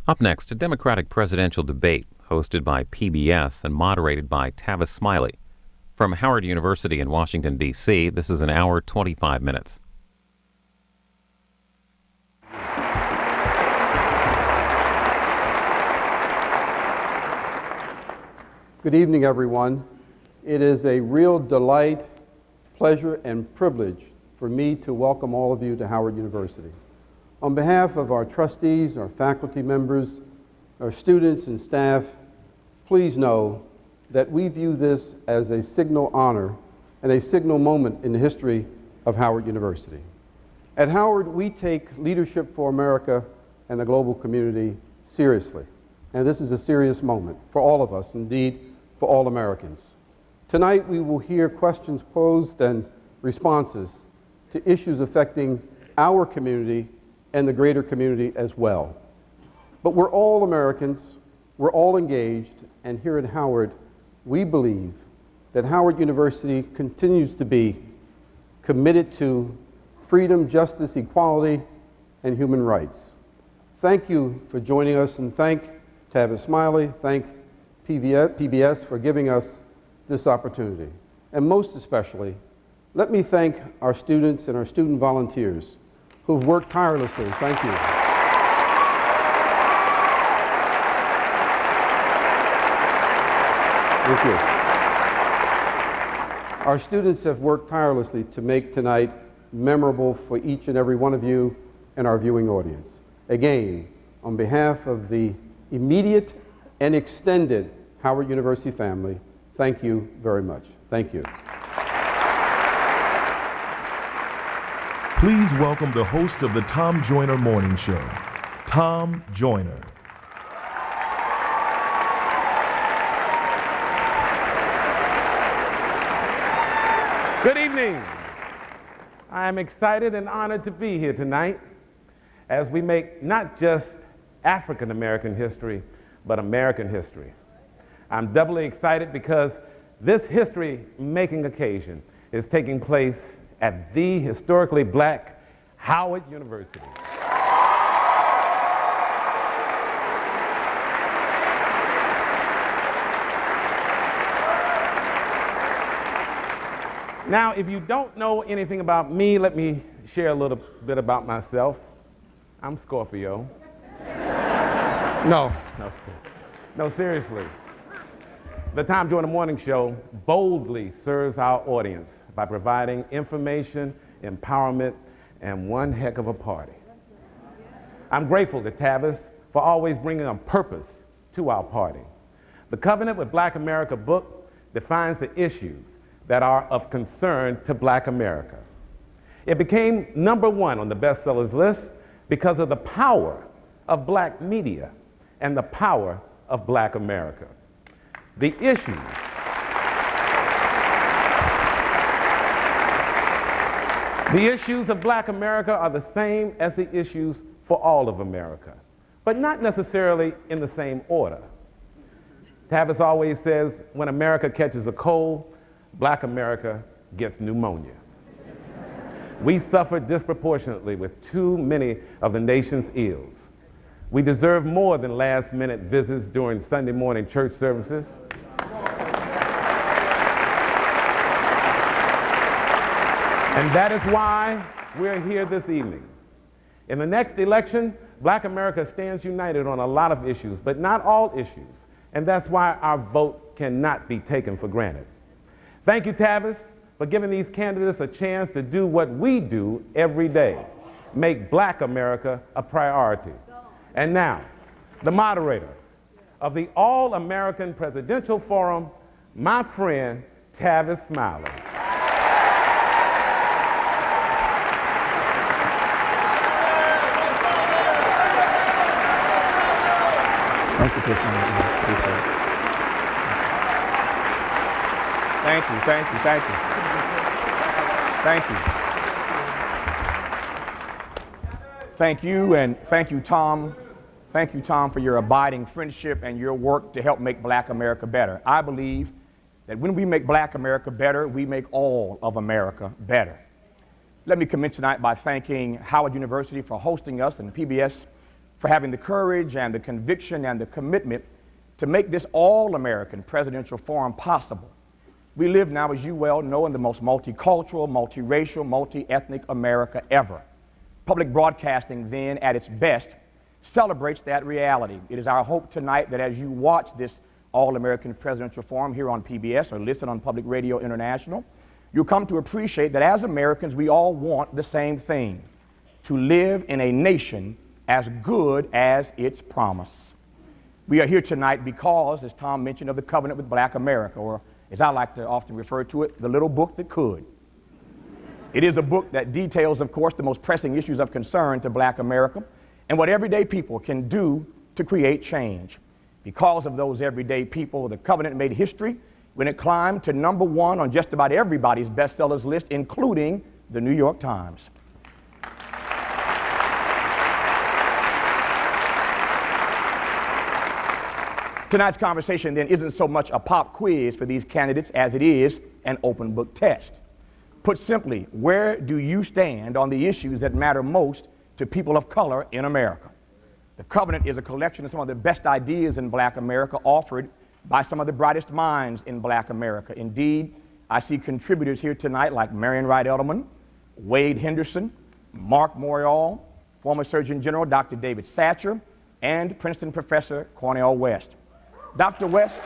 Up next, a Democratic presidential debate hosted by PBS and moderated by Tavis Smiley. From Howard University in Washington, D.C., this is an hour 25 minutes. Good evening, everyone. It is a real delight, pleasure, and privilege for me to welcome all of you to Howard University. On behalf of our trustees, our faculty members, our students and staff, please know that we view this as a signal honor and a signal moment in the history of Howard University. At Howard, we take leadership for America and the global community seriously. And this is a serious moment for all of us, indeed, for all Americans. Tonight, we will hear questions posed and responses to issues affecting our community and the greater community as well. But we're all Americans, we're all engaged, and here at Howard, we believe that Howard University continues to be committed to freedom, justice, equality, and human rights. Thank you for joining us, and thank Tavis Smiley, thank PBS for giving us this opportunity. And most especially, let me thank our students and our student volunteers who've worked tirelessly. Thank you. Thank you. Our students have worked tirelessly to make tonight memorable for each and every one of you and our viewing audience. Again, on behalf of the immediate and extended Howard University family, thank you very much. Thank you. Please welcome the host of the Tom Joyner Morning Show, Tom Joyner. Good evening. I am excited and honored to be here tonight as we make not just African American history, but American history. I'm doubly excited because this history-making occasion is taking place at the historically black Howard University. Now, if you don't know anything about me, let me share a little bit about myself. I'm Scorpio. No, seriously. The Tom Joyner Morning Show boldly serves our audience by providing information, empowerment, and one heck of a party. I'm grateful to Tavis for always bringing a purpose to our party. The Covenant with Black America book defines the issues that are of concern to Black America. It became #1 on the bestsellers list because of the power of Black media and the power of Black America. The issues of Black America are the same as the issues for all of America, but not necessarily in the same order. Tavis always says, when America catches a cold, Black America gets pneumonia. We suffer disproportionately with too many of the nation's ills. We deserve more than last-minute visits during Sunday morning church services. And that is why we're here this evening. In the next election, Black America stands united on a lot of issues, but not all issues. And that's why our vote cannot be taken for granted. Thank you, Tavis, for giving these candidates a chance to do what we do every day, make Black America a priority. And now, the moderator of the All-American Presidential Forum, my friend, Tavis Smiley. Thank you, Thank you, and thank you, Tom. Thank you, Tom, for your abiding friendship and your work to help make Black America better. I believe that when we make Black America better, we make all of America better. Let me commence tonight by thanking Howard University for hosting us and PBS for having the courage and the conviction and the commitment to make this all-American presidential forum possible. We live now, as you well know, in the most multicultural, multiracial, multi-ethnic America ever. Public broadcasting, then, at its best, celebrates that reality. It is our hope tonight that as you watch this All-American Presidential Forum here on PBS or listen on Public Radio International, you'll come to appreciate that as Americans, we all want the same thing: to live in a nation as good as its promise. We are here tonight because, as Tom mentioned, of the covenant with Black America, or as I like to often refer to it, the little book that could. It is a book that details, of course, the most pressing issues of concern to Black America and what everyday people can do to create change. Because of those everyday people, the covenant made history when it climbed to #1 on just about everybody's bestsellers list, including the New York Times. Tonight's conversation, then, isn't so much a pop quiz for these candidates as it is an open book test. Put simply, where do you stand on the issues that matter most to people of color in America? The Covenant is a collection of some of the best ideas in Black America offered by some of the brightest minds in Black America. Indeed, I see contributors here tonight like Marion Wright Edelman, Wade Henderson, Mark Morial, former Surgeon General Dr. David Satcher, and Princeton professor Cornel West. Dr. West,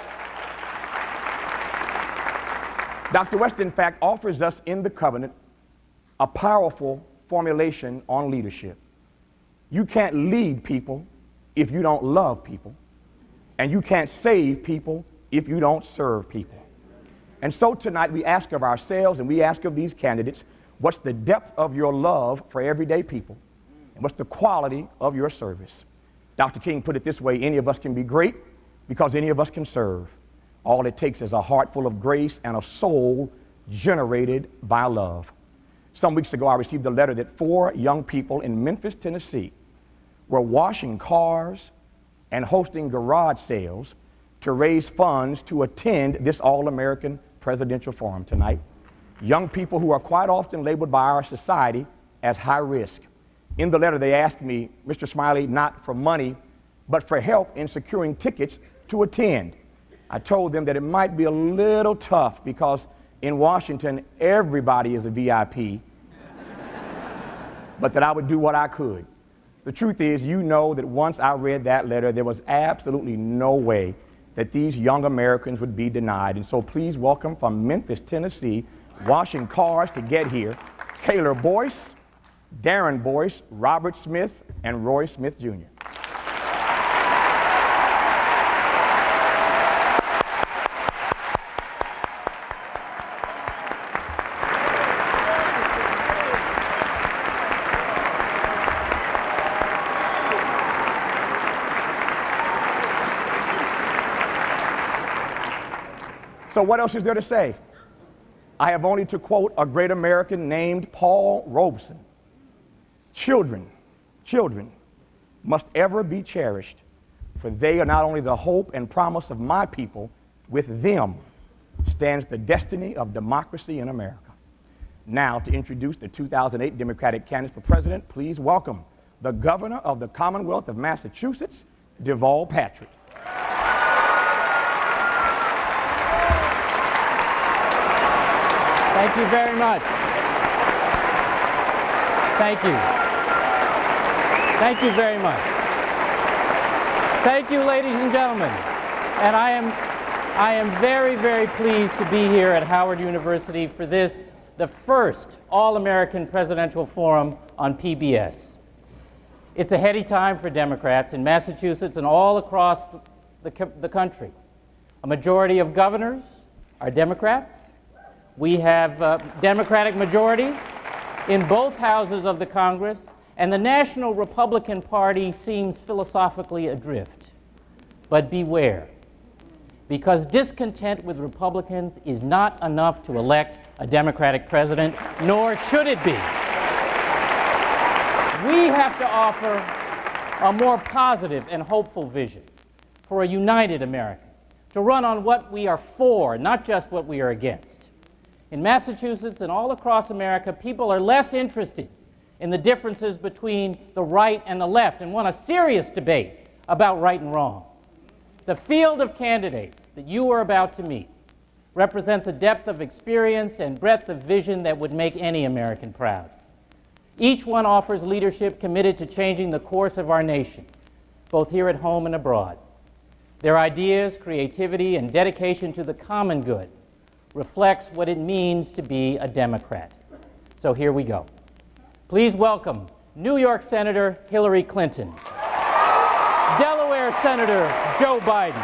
in fact, offers us in the Covenant a powerful formulation on leadership. You can't lead people if you don't love people, and you can't save people if you don't serve people. And so tonight we ask of ourselves and we ask of these candidates, what's the depth of your love for everyday people, and what's the quality of your service? Dr. King put it this way: any of us can be great because any of us can serve. All it takes is a heart full of grace and a soul generated by love. Some weeks ago, I received a letter that 4 young people in Memphis, Tennessee, were washing cars and hosting garage sales to raise funds to attend this All-American Presidential Forum tonight. Young people who are quite often labeled by our society as high risk. In the letter, they asked me, Mr. Smiley, not for money, but for help in securing tickets to attend. I told them that it might be a little tough because in Washington, everybody is a VIP, but that I would do what I could. The truth is, you know that once I read that letter, there was absolutely no way that these young Americans would be denied. And so please welcome from Memphis, Tennessee, washing cars to get here, Kaylor Boyce, Darren Boyce, Robert Smith, and Roy Smith Jr. So what else is there to say? I have only to quote a great American named Paul Robeson. Children must ever be cherished, for they are not only the hope and promise of my people, with them stands the destiny of democracy in America. Now, to introduce the 2008 Democratic candidate for president, please welcome the Governor of the Commonwealth of Massachusetts, Deval Patrick. Thank you very much. Thank you. Thank you very much. Thank you, ladies and gentlemen. And I am very, very pleased to be here at Howard University for this, the first All-American Presidential Forum on PBS. It's a heady time for Democrats in Massachusetts and all across the country. A majority of governors are Democrats. We have Democratic majorities in both houses of the Congress, and the National Republican Party seems philosophically adrift. But beware, because discontent with Republicans is not enough to elect a Democratic president, nor should it be. We have to offer a more positive and hopeful vision for a united America, to run on what we are for, not just what we are against. In Massachusetts and all across America, people are less interested in the differences between the right and the left and want a serious debate about right and wrong. The field of candidates that you are about to meet represents a depth of experience and breadth of vision that would make any American proud. Each one offers leadership committed to changing the course of our nation, both here at home and abroad. Their ideas, creativity, and dedication to the common good reflects what it means to be a Democrat. So here we go. Please welcome New York Senator Hillary Clinton, Delaware Senator Joe Biden,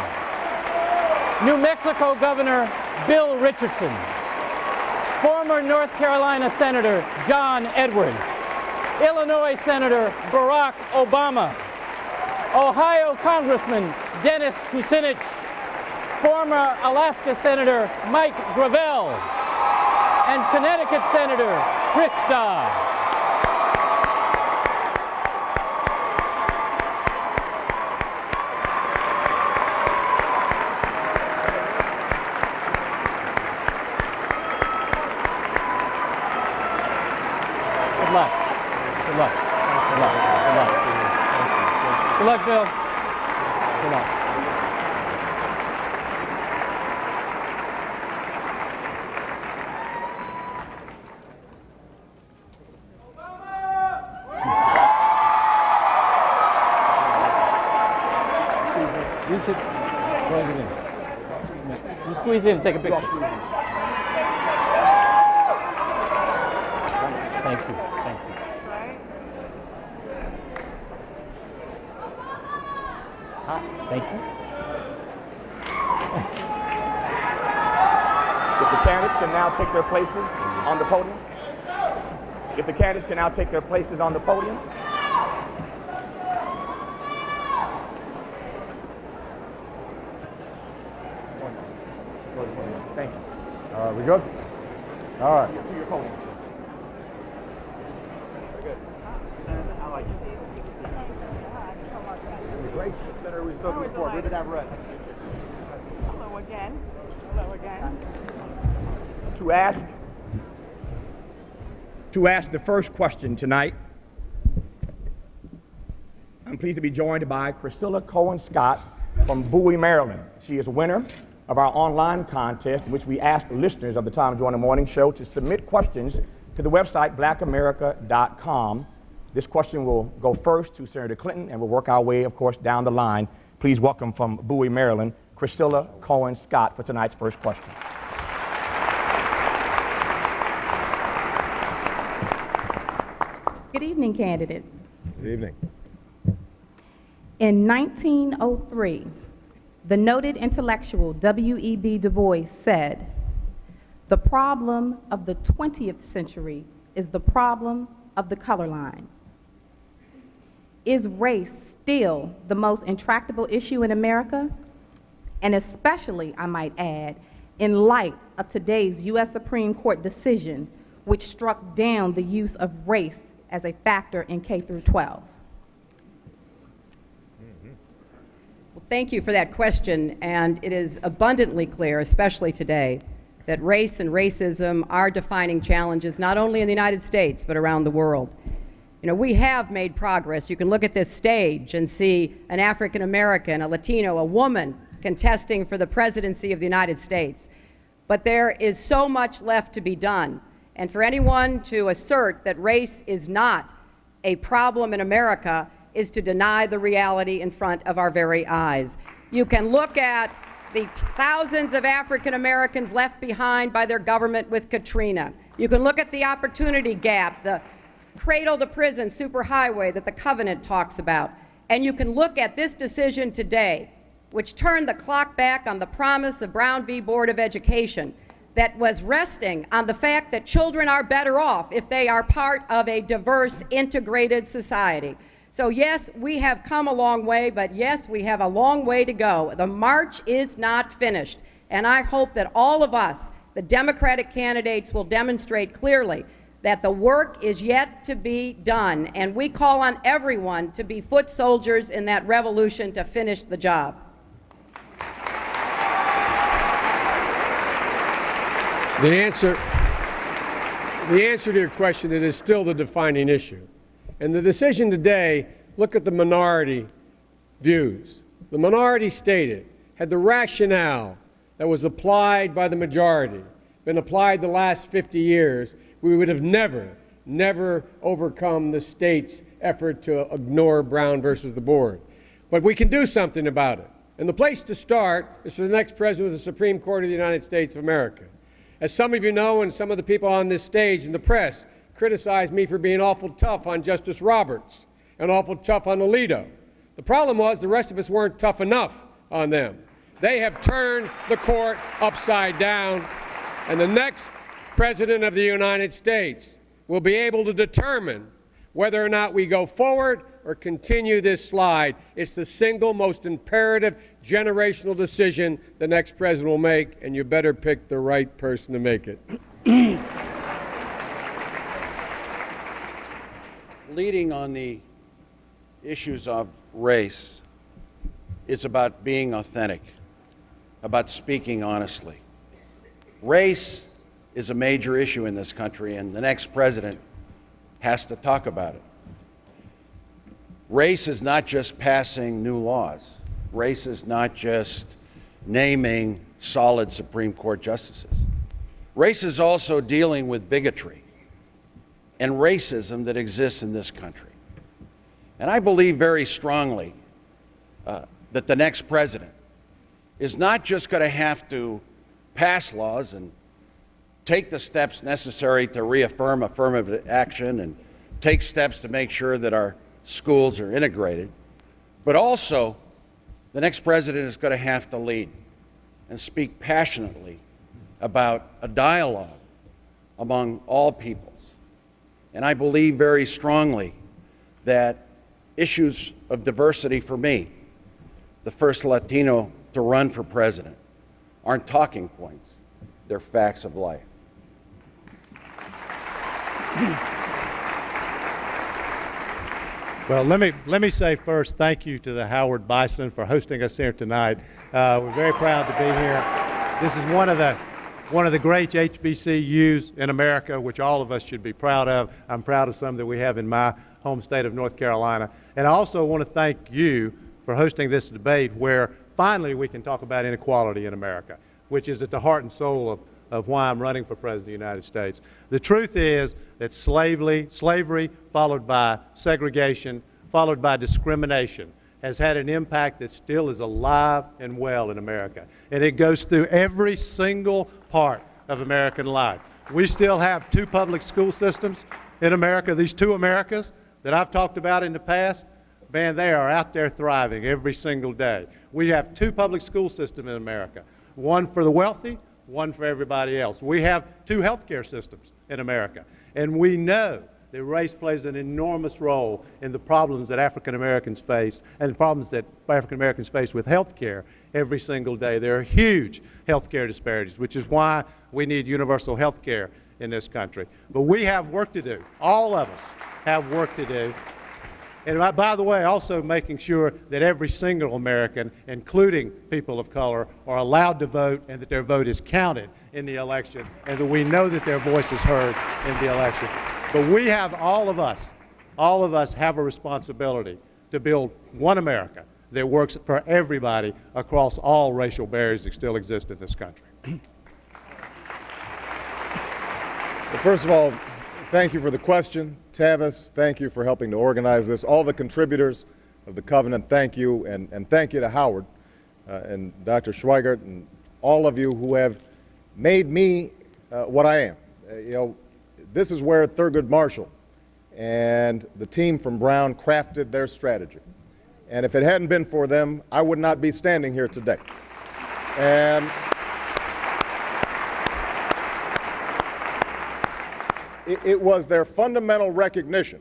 New Mexico Governor Bill Richardson, former North Carolina Senator John Edwards, Illinois Senator Barack Obama, Ohio Congressman Dennis Kucinich, former Alaska Senator Mike Gravel, and Connecticut Senator Chris Dodd. Good luck. Good luck. Good luck. Good luck. Good luck, Bill. Good luck. Reach it, close it in. You squeeze in and take a picture. Thank you. Thank you. It's hot. Thank you. If the candidates can now take their places on the podiums. If the candidates can now take their places on the podiums. Thank you. All right, we good? All right. To your podium. Great. Senator, we spoke before. Where did that run? Hello again. Hello again. To ask the first question tonight, I'm pleased to be joined by Priscilla Cohen Scott from Bowie, Maryland. She is a winner of our online contest in which we ask listeners of the Tom Joyner Morning Show to submit questions to the website blackamerica.com. This question will go first to Senator Clinton, and we'll work our way, of course, down the line. Please welcome from Bowie, Maryland, Priscilla Cohen Scott for tonight's first question. Good evening, candidates. Good evening. In 1903, the noted intellectual W.E.B. Du Bois said, "The problem of the 20th century is the problem of the color line." Is race still the most intractable issue in America? And especially, I might add, in light of today's U.S. Supreme Court decision, which struck down the use of race as a factor in K through 12. Well, thank you for that question, and it is abundantly clear, especially today, that race and racism are defining challenges not only in the United States, but around the world. You know, we have made progress. You can look at this stage and see an African American, a Latino, a woman contesting for the presidency of the United States. But there is so much left to be done. And for anyone to assert that race is not a problem in America is to deny the reality in front of our very eyes. You can look at the thousands of African Americans left behind by their government with Katrina. You can look at the opportunity gap, the cradle to prison superhighway that the covenant talks about. And you can look at this decision today, which turned the clock back on the promise of Brown v. Board of Education that was resting on the fact that children are better off if they are part of a diverse, integrated society. So yes, we have come a long way, but yes, we have a long way to go. The march is not finished. And I hope that all of us, the Democratic candidates, will demonstrate clearly that the work is yet to be done, and we call on everyone to be foot soldiers in that revolution to finish the job. The answer The answer to your question, it is still the defining issue. And the decision today, look at the minority views. The minority stated, had the rationale that was applied by the majority been applied the last 50 years, we would have never overcome the state's effort to ignore Brown versus the board. But we can do something about it. And the place to start is for the next president of the Supreme Court of the United States of America. As some of you know, and some of the people on this stage and the press criticized me for being awful tough on Justice Roberts and awful tough on Alito. The problem was the rest of us weren't tough enough on them. They have turned the court upside down, and the next president of the United States will be able to determine whether or not we go forward or continue this slide. It's the single most imperative generational decision the next president will make, and you better pick the right person to make it. Leading on the issues of race is about being authentic, about speaking honestly. Race is a major issue in this country, and the next president has to talk about it. Race is not just passing new laws. Race is not just naming solid Supreme Court justices. Race is also dealing with bigotry and racism that exists in this country. And I believe very strongly that the next president is not just going to have to pass laws and take the steps necessary to reaffirm affirmative action and take steps to make sure that our schools are integrated, but also the next president is going to have to lead and speak passionately about a dialogue among all peoples. And I believe very strongly that issues of diversity for me, the first Latino to run for president, aren't talking points, they're facts of life. Well, let me say first thank you to the Howard Bison for hosting us here tonight. We're very proud to be here. This is one of the great HBCUs in America, which all of us should be proud of. I'm proud of some that we have in my home state of North Carolina. And I also want to thank you for hosting this debate where finally we can talk about inequality in America, which is at the heart and soul of why I'm running for President of the United States. The truth is that slavery followed by segregation, followed by discrimination, has had an impact that still is alive and well in America. And it goes through every single part of American life. We still have two public school systems in America, these two Americas that I've talked about in the past. Man, they are out there thriving every single day. We have two public school systems in America, one for the wealthy, one for everybody else. We have two healthcare systems in America, and we know that race plays an enormous role in the problems that African Americans face and the problems that African Americans face with health care every single day. There are huge health care disparities, which is why we need universal health care in this country. But we have work to do. All of us have work to do. And by the way, also making sure that every single American, including people of color, are allowed to vote and that their vote is counted in the election and that we know that their voice is heard in the election. But we have, all of us have a responsibility to build one America that works for everybody across all racial barriers that still exist in this country. Well, first of all, thank you for the question. Tavis, thank you for helping to organize this. All the contributors of the Covenant, thank you. And thank you to Howard and Dr. Schweigert and all of you who have made me what I am. This is where Thurgood Marshall and the team from Brown crafted their strategy. And if it hadn't been for them, I would not be standing here today. And it was their fundamental recognition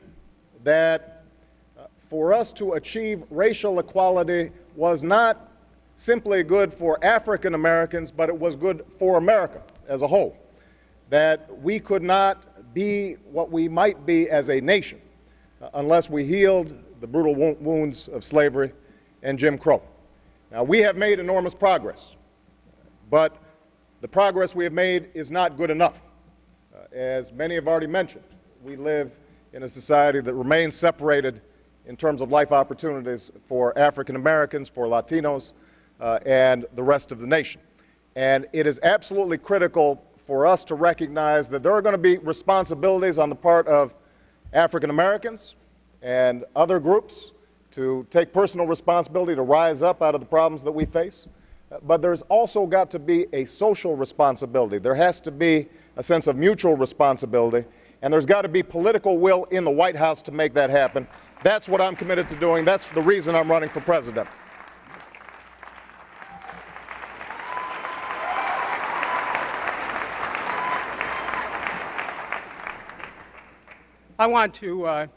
that for us to achieve racial equality was not simply good for African Americans, but it was good for America as a whole. That we could not be what we might be as a nation unless we healed the brutal wounds of slavery and Jim Crow. Now, we have made enormous progress, but the progress we have made is not good enough. as many have already mentioned, we live in a society that remains separated in terms of life opportunities for African Americans, for Latinos, and the rest of the nation. And it is absolutely critical for us to recognize that there are going to be responsibilities on the part of African Americans and other groups to take personal responsibility to rise up out of the problems that we face. But there's also got to be a social responsibility. There has to be a sense of mutual responsibility, and there's got to be political will in the White House to make that happen. That's what I'm committed to doing. That's the reason I'm running for president. I want to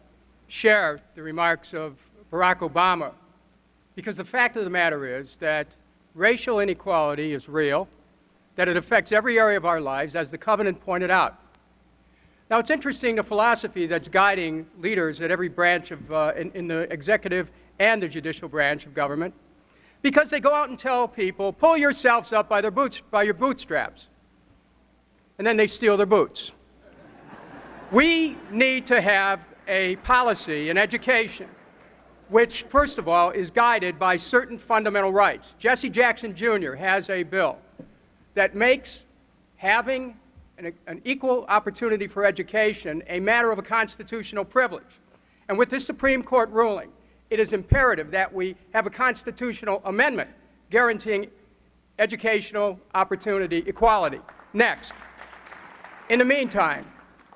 share the remarks of Barack Obama, because the fact of the matter is that racial inequality is real, that it affects every area of our lives, as the Covenant pointed out. Now, it's interesting the philosophy that's guiding leaders at every branch of, in the executive and the judicial branch of government, because they go out and tell people, pull yourselves up by your bootstraps, and then they steal their boots. We need to have a policy in education which, first of all, is guided by certain fundamental rights. Jesse Jackson Jr. has a bill that makes having an equal opportunity for education a matter of a constitutional privilege. And with this Supreme Court ruling, it is imperative that we have a constitutional amendment guaranteeing educational opportunity equality. Next, in the meantime,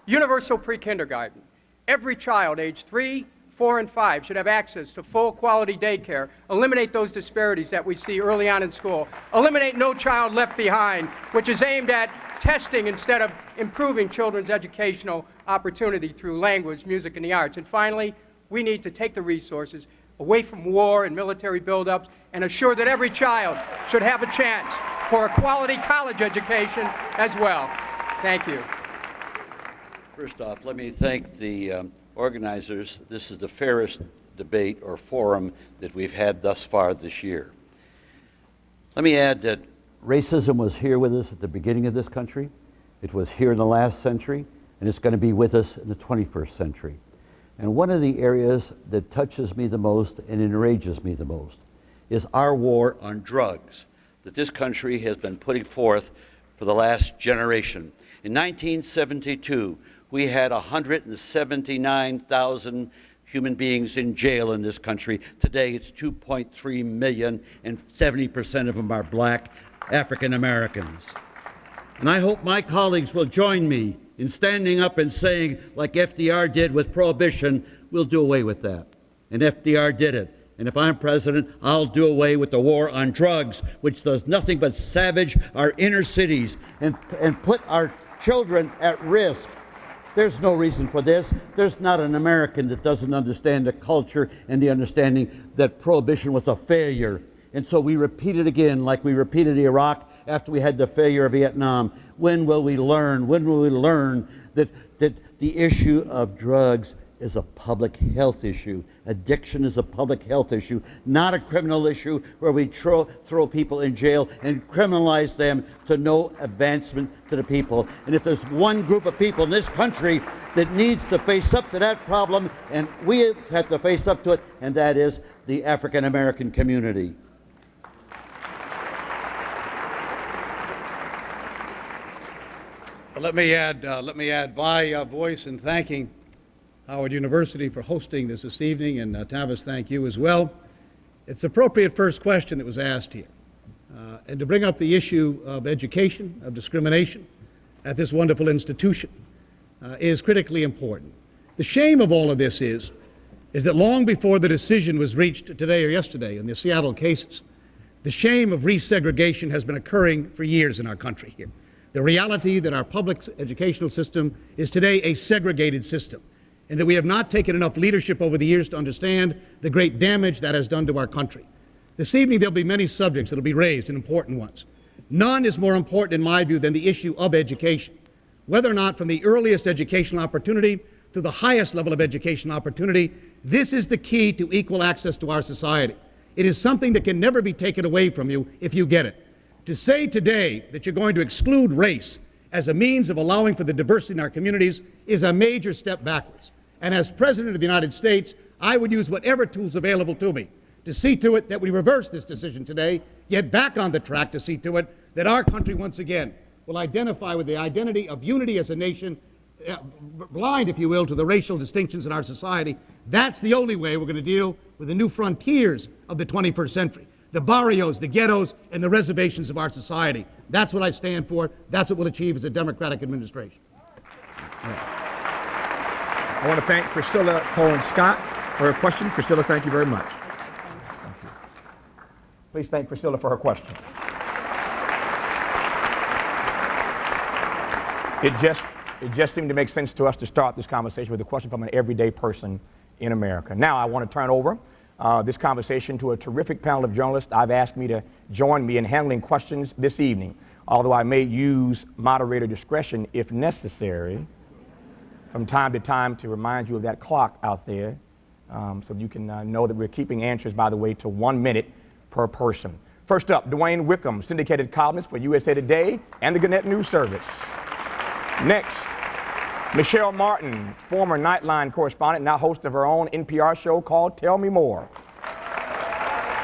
universal pre-kindergarten. Every child aged 3, 4, and 5 should have access to full quality daycare. Eliminate those disparities that we see early on in school. Eliminate No Child Left Behind, which is aimed at testing instead of improving children's educational opportunity through language, music, and the arts. And finally, we need to take the resources away from war and military buildups and assure that every child should have a chance for a quality college education as well. Thank you. First off, let me thank the organizers. This is the fairest debate or forum that we've had thus far this year. Let me add that racism was here with us at the beginning of this country. It was here in the last century, and it's going to be with us in the 21st century. And one of the areas that touches me the most and enrages me the most is our war on drugs that this country has been putting forth for the last generation. In 1972, we had 179,000 human beings in jail in this country. Today, it's 2.3 million, and 70% of them are black African Americans. And I hope my colleagues will join me in standing up and saying, like FDR did with Prohibition, we'll do away with that. And FDR did it. And if I'm president, I'll do away with the war on drugs, which does nothing but savage our inner cities and put our children at risk. There's no reason for this. There's not an American that doesn't understand the culture and the understanding that Prohibition was a failure. And so we repeat it again, like we repeated Iraq after we had the failure of Vietnam. When will we learn? When will we learn that the issue of drugs is a public health issue? Addiction is a public health issue, not a criminal issue where we throw people in jail and criminalize them to no advancement to the people. And if there's one group of people in this country that needs to face up to that problem, and we have to face up to it, and that is the African American community. Let me add my voice in thanking Howard University for hosting this evening, and Tavis, thank you as well. It's appropriate first question that was asked here, and to bring up the issue of education, of discrimination at this wonderful institution is critically important. The shame of all of this is that long before the decision was reached today or yesterday in the Seattle cases, the shame of resegregation has been occurring for years in our country here. The reality that our public educational system is today a segregated system, and that we have not taken enough leadership over the years to understand the great damage that has done to our country. This evening there'll be many subjects that will be raised, and important ones. None is more important in my view than the issue of education. Whether or not from the earliest educational opportunity to the highest level of educational opportunity, this is the key to equal access to our society. It is something that can never be taken away from you if you get it. To say today that you're going to exclude race as a means of allowing for the diversity in our communities is a major step backwards. And as President of the United States, I would use whatever tools available to me to see to it that we reverse this decision today, get back on the track to see to it that our country once again will identify with the identity of unity as a nation, blind, if you will, to the racial distinctions in our society. That's the only way we're going to deal with the new frontiers of the 21st century, the barrios, the ghettos, and the reservations of our society. That's what I stand for. That's what we'll achieve as a Democratic administration. I want to thank Priscilla Cohen-Scott for her question. Priscilla, thank you very much. Please thank Priscilla for her question. It just seemed to make sense to us to start this conversation with a question from an everyday person in America. Now I want to turn over this conversation to a terrific panel of journalists I've asked me to join me in handling questions this evening, although I may use moderator discretion if necessary from time to time to remind you of that clock out there so you can know that we're keeping answers, by the way, to 1 minute per person. First up, Dwayne Wickham, syndicated columnist for USA Today and the Gannett News Service. Next, Michelle Martin, former Nightline correspondent, now host of her own NPR show called Tell Me More.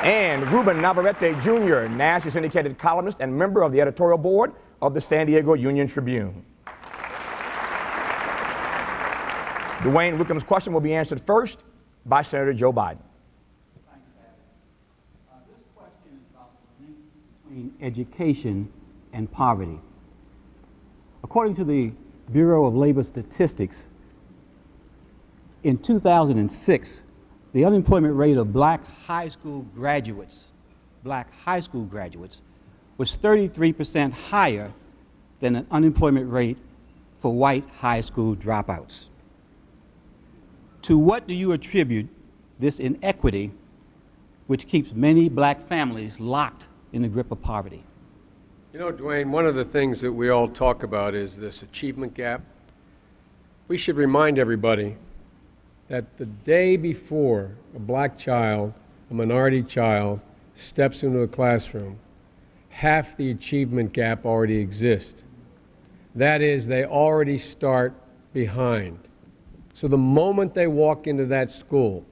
And Ruben Navarrete Jr., nationally syndicated columnist and member of the editorial board of the San Diego Union Tribune. Dwayne Wickham's question will be answered first by Senator Joe Biden. This question is about the link between education and poverty. According to the Bureau of Labor Statistics, in 2006, the unemployment rate of black high school graduates was 33% higher than an unemployment rate for white high school dropouts. To what do you attribute this inequity which keeps many black families locked in the grip of poverty? You know, Dwayne, one of the things that we all talk about is this achievement gap. We should remind everybody that the day before a black child, a minority child, steps into a classroom, half the achievement gap already exists. That is, they already start behind. So the moment they walk into that school,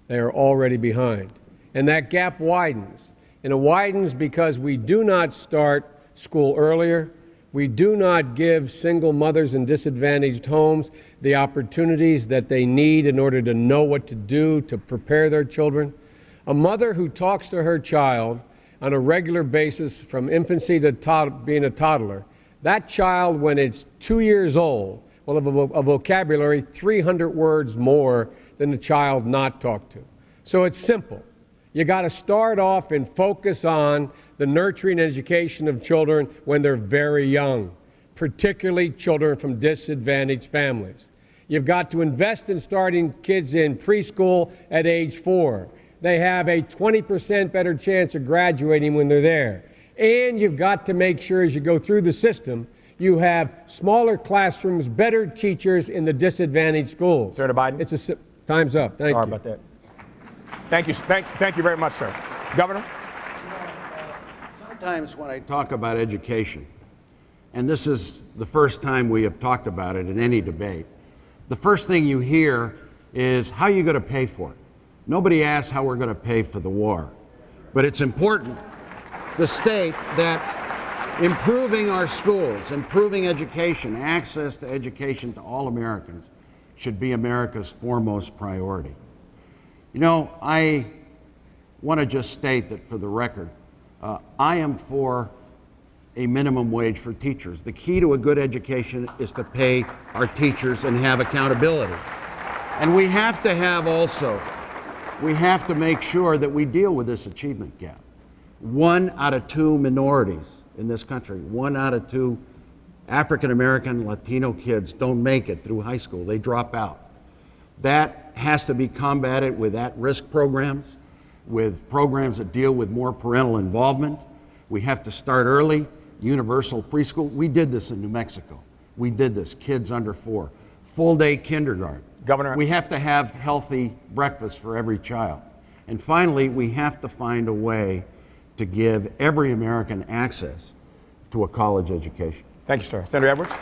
they are already behind. And that gap widens. And it widens because we do not start school earlier. We do not give single mothers in disadvantaged homes the opportunities that they need in order to know what to do to prepare their children. A mother who talks to her child on a regular basis from infancy to being a toddler, that child, when it's 2 years old, will have a vocabulary 300 words more than the child not talked to. So it's simple. You got to start off and focus on the nurturing and education of children when they're very young, particularly children from disadvantaged families. You've got to invest in starting kids in preschool at age 4. They have a 20% better chance of graduating when they're there. And you've got to make sure as you go through the system, you have smaller classrooms, better teachers in the disadvantaged schools. Senator Biden? Time's up. Thank you. Sorry about that. Thank you. Thank you very much, sir. Governor? Sometimes when I talk about education, and this is the first time we have talked about it in any debate, the first thing you hear is how are you going to pay for it? Nobody asks how we're going to pay for the war. But it's important to state that improving our schools, improving education, access to education to all Americans should be America's foremost priority. You know, I want to just state that for the record, I am for a minimum wage for teachers. The key to a good education is to pay our teachers and have accountability. And we have to make sure that we deal with this achievement gap. 1 out of 2 minorities in this country, 1 out of 2 African American, Latino kids don't make it through high school. They drop out. That has to be combated with at-risk programs, with programs that deal with more parental involvement. We have to start early, universal preschool. We did this in New Mexico. We did this, kids under 4. Full-day kindergarten. Governor? We have to have healthy breakfast for every child. And finally, we have to find a way to give every American access to a college education. Thank you, sir. Senator Edwards?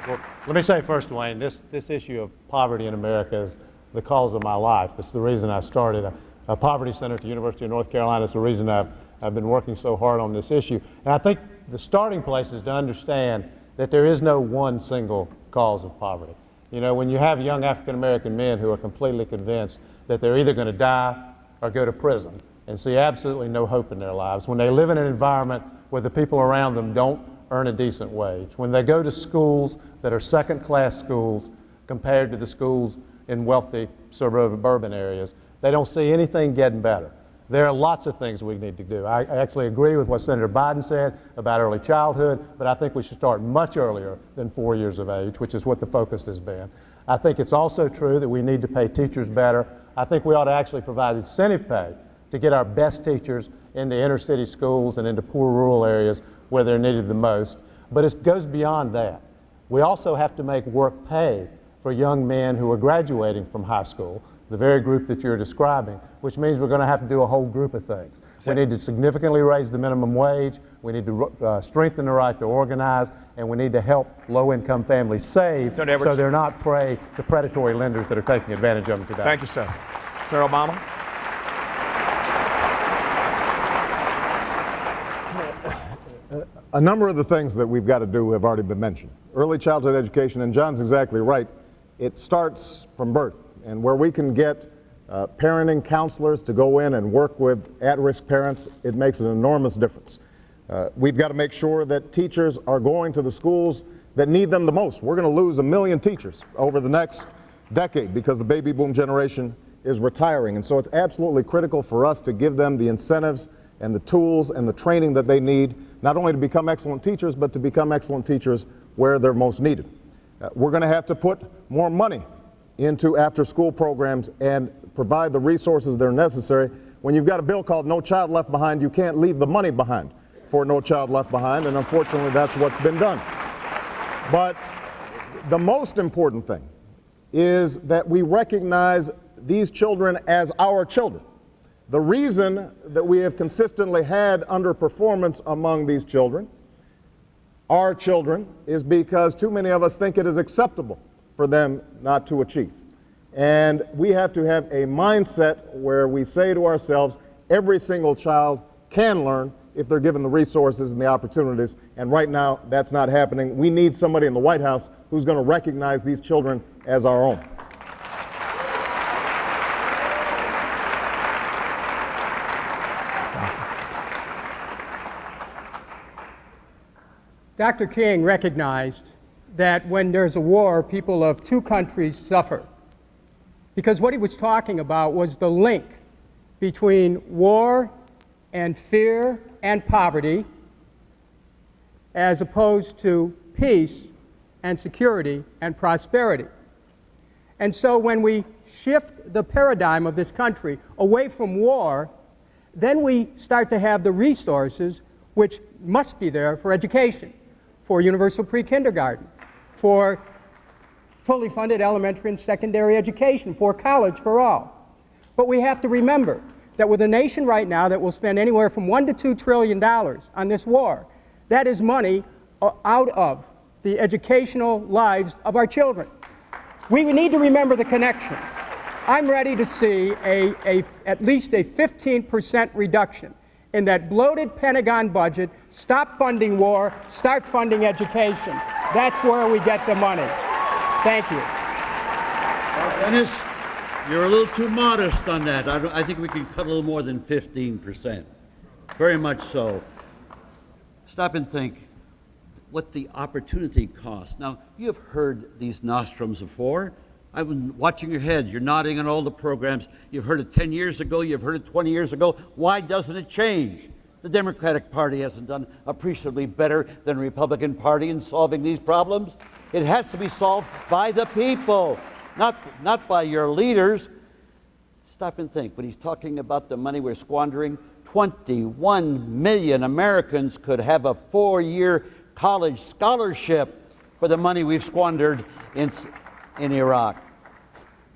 Well, let me say first, Wayne, this issue of poverty in America is the cause of my life. It's the reason I started a poverty center at the University of North Carolina. It's the reason I've been working so hard on this issue. And I think the starting place is to understand that there is no one single cause of poverty. You know, when you have young African-American men who are completely convinced that they're either going to die or go to prison and see absolutely no hope in their lives, when they live in an environment where the people around them don't earn a decent wage, when they go to schools that are second-class schools compared to the schools in wealthy suburban areas, they don't see anything getting better. There are lots of things we need to do. I actually agree with what Senator Biden said about early childhood, but I think we should start much earlier than 4 years of age, which is what the focus has been. I think it's also true that we need to pay teachers better. I think we ought to actually provide incentive pay to get our best teachers into inner city schools and into poor rural areas where they're needed the most. But it goes beyond that. We also have to make work pay for young men who are graduating from high school, the very group that you're describing, which means we're going to have to do a whole group of things. We need to significantly raise the minimum wage, we need to strengthen the right to organize, and we need to help low-income families save so they're not prey to predatory lenders that are taking advantage of them today. Thank you, sir. Senator Obama? A number of the things that we've got to do have already been mentioned. Early childhood education, and John's exactly right, it starts from birth. And where we can get parenting counselors to go in and work with at-risk parents, it makes an enormous difference. We've got to make sure that teachers are going to the schools that need them the most. We're going to lose 1 million teachers over the next decade because the baby boom generation is retiring. And so it's absolutely critical for us to give them the incentives and the tools and the training that they need, not only to become excellent teachers, but to become excellent teachers where they're most needed. We're going to have to put more money into after-school programs and provide the resources that are necessary. When you've got a bill called No Child Left Behind, you can't leave the money behind for No Child Left Behind, and unfortunately that's what's been done. But the most important thing is that we recognize these children as our children. The reason that we have consistently had underperformance among these children, our children, is because too many of us think it is acceptable for them not to achieve. And we have to have a mindset where we say to ourselves, every single child can learn if they're given the resources and the opportunities, and right now that's not happening. We need somebody in the White House who's going to recognize these children as our own. Dr. King recognized that when there's a war, people of two countries suffer. Because what he was talking about was the link between war and fear and poverty, as opposed to peace and security and prosperity. And so when we shift the paradigm of this country away from war, then we start to have the resources which must be there for education, for universal pre-kindergarten, for fully funded elementary and secondary education, for college for all. But we have to remember that with a nation right now that will spend anywhere from $1 to $2 trillion on this war, that is money out of the educational lives of our children. We need to remember the connection. I'm ready to see at least a 15% reduction in that bloated Pentagon budget. Stop funding war, start funding education. That's where we get the money. Thank you. Dennis, you're a little too modest on that. I think we can cut a little more than 15%. Very much so. Stop and think what the opportunity cost. Now, you have heard these nostrums before. I've been watching your head. You're nodding on all the programs. You've heard it 10 years ago. You've heard it 20 years ago. Why doesn't it change? The Democratic Party hasn't done appreciably better than the Republican Party in solving these problems. It has to be solved by the people, not by your leaders. Stop and think. When he's talking about the money we're squandering, 21 million Americans could have a 4-year college scholarship for the money we've squandered in Iraq.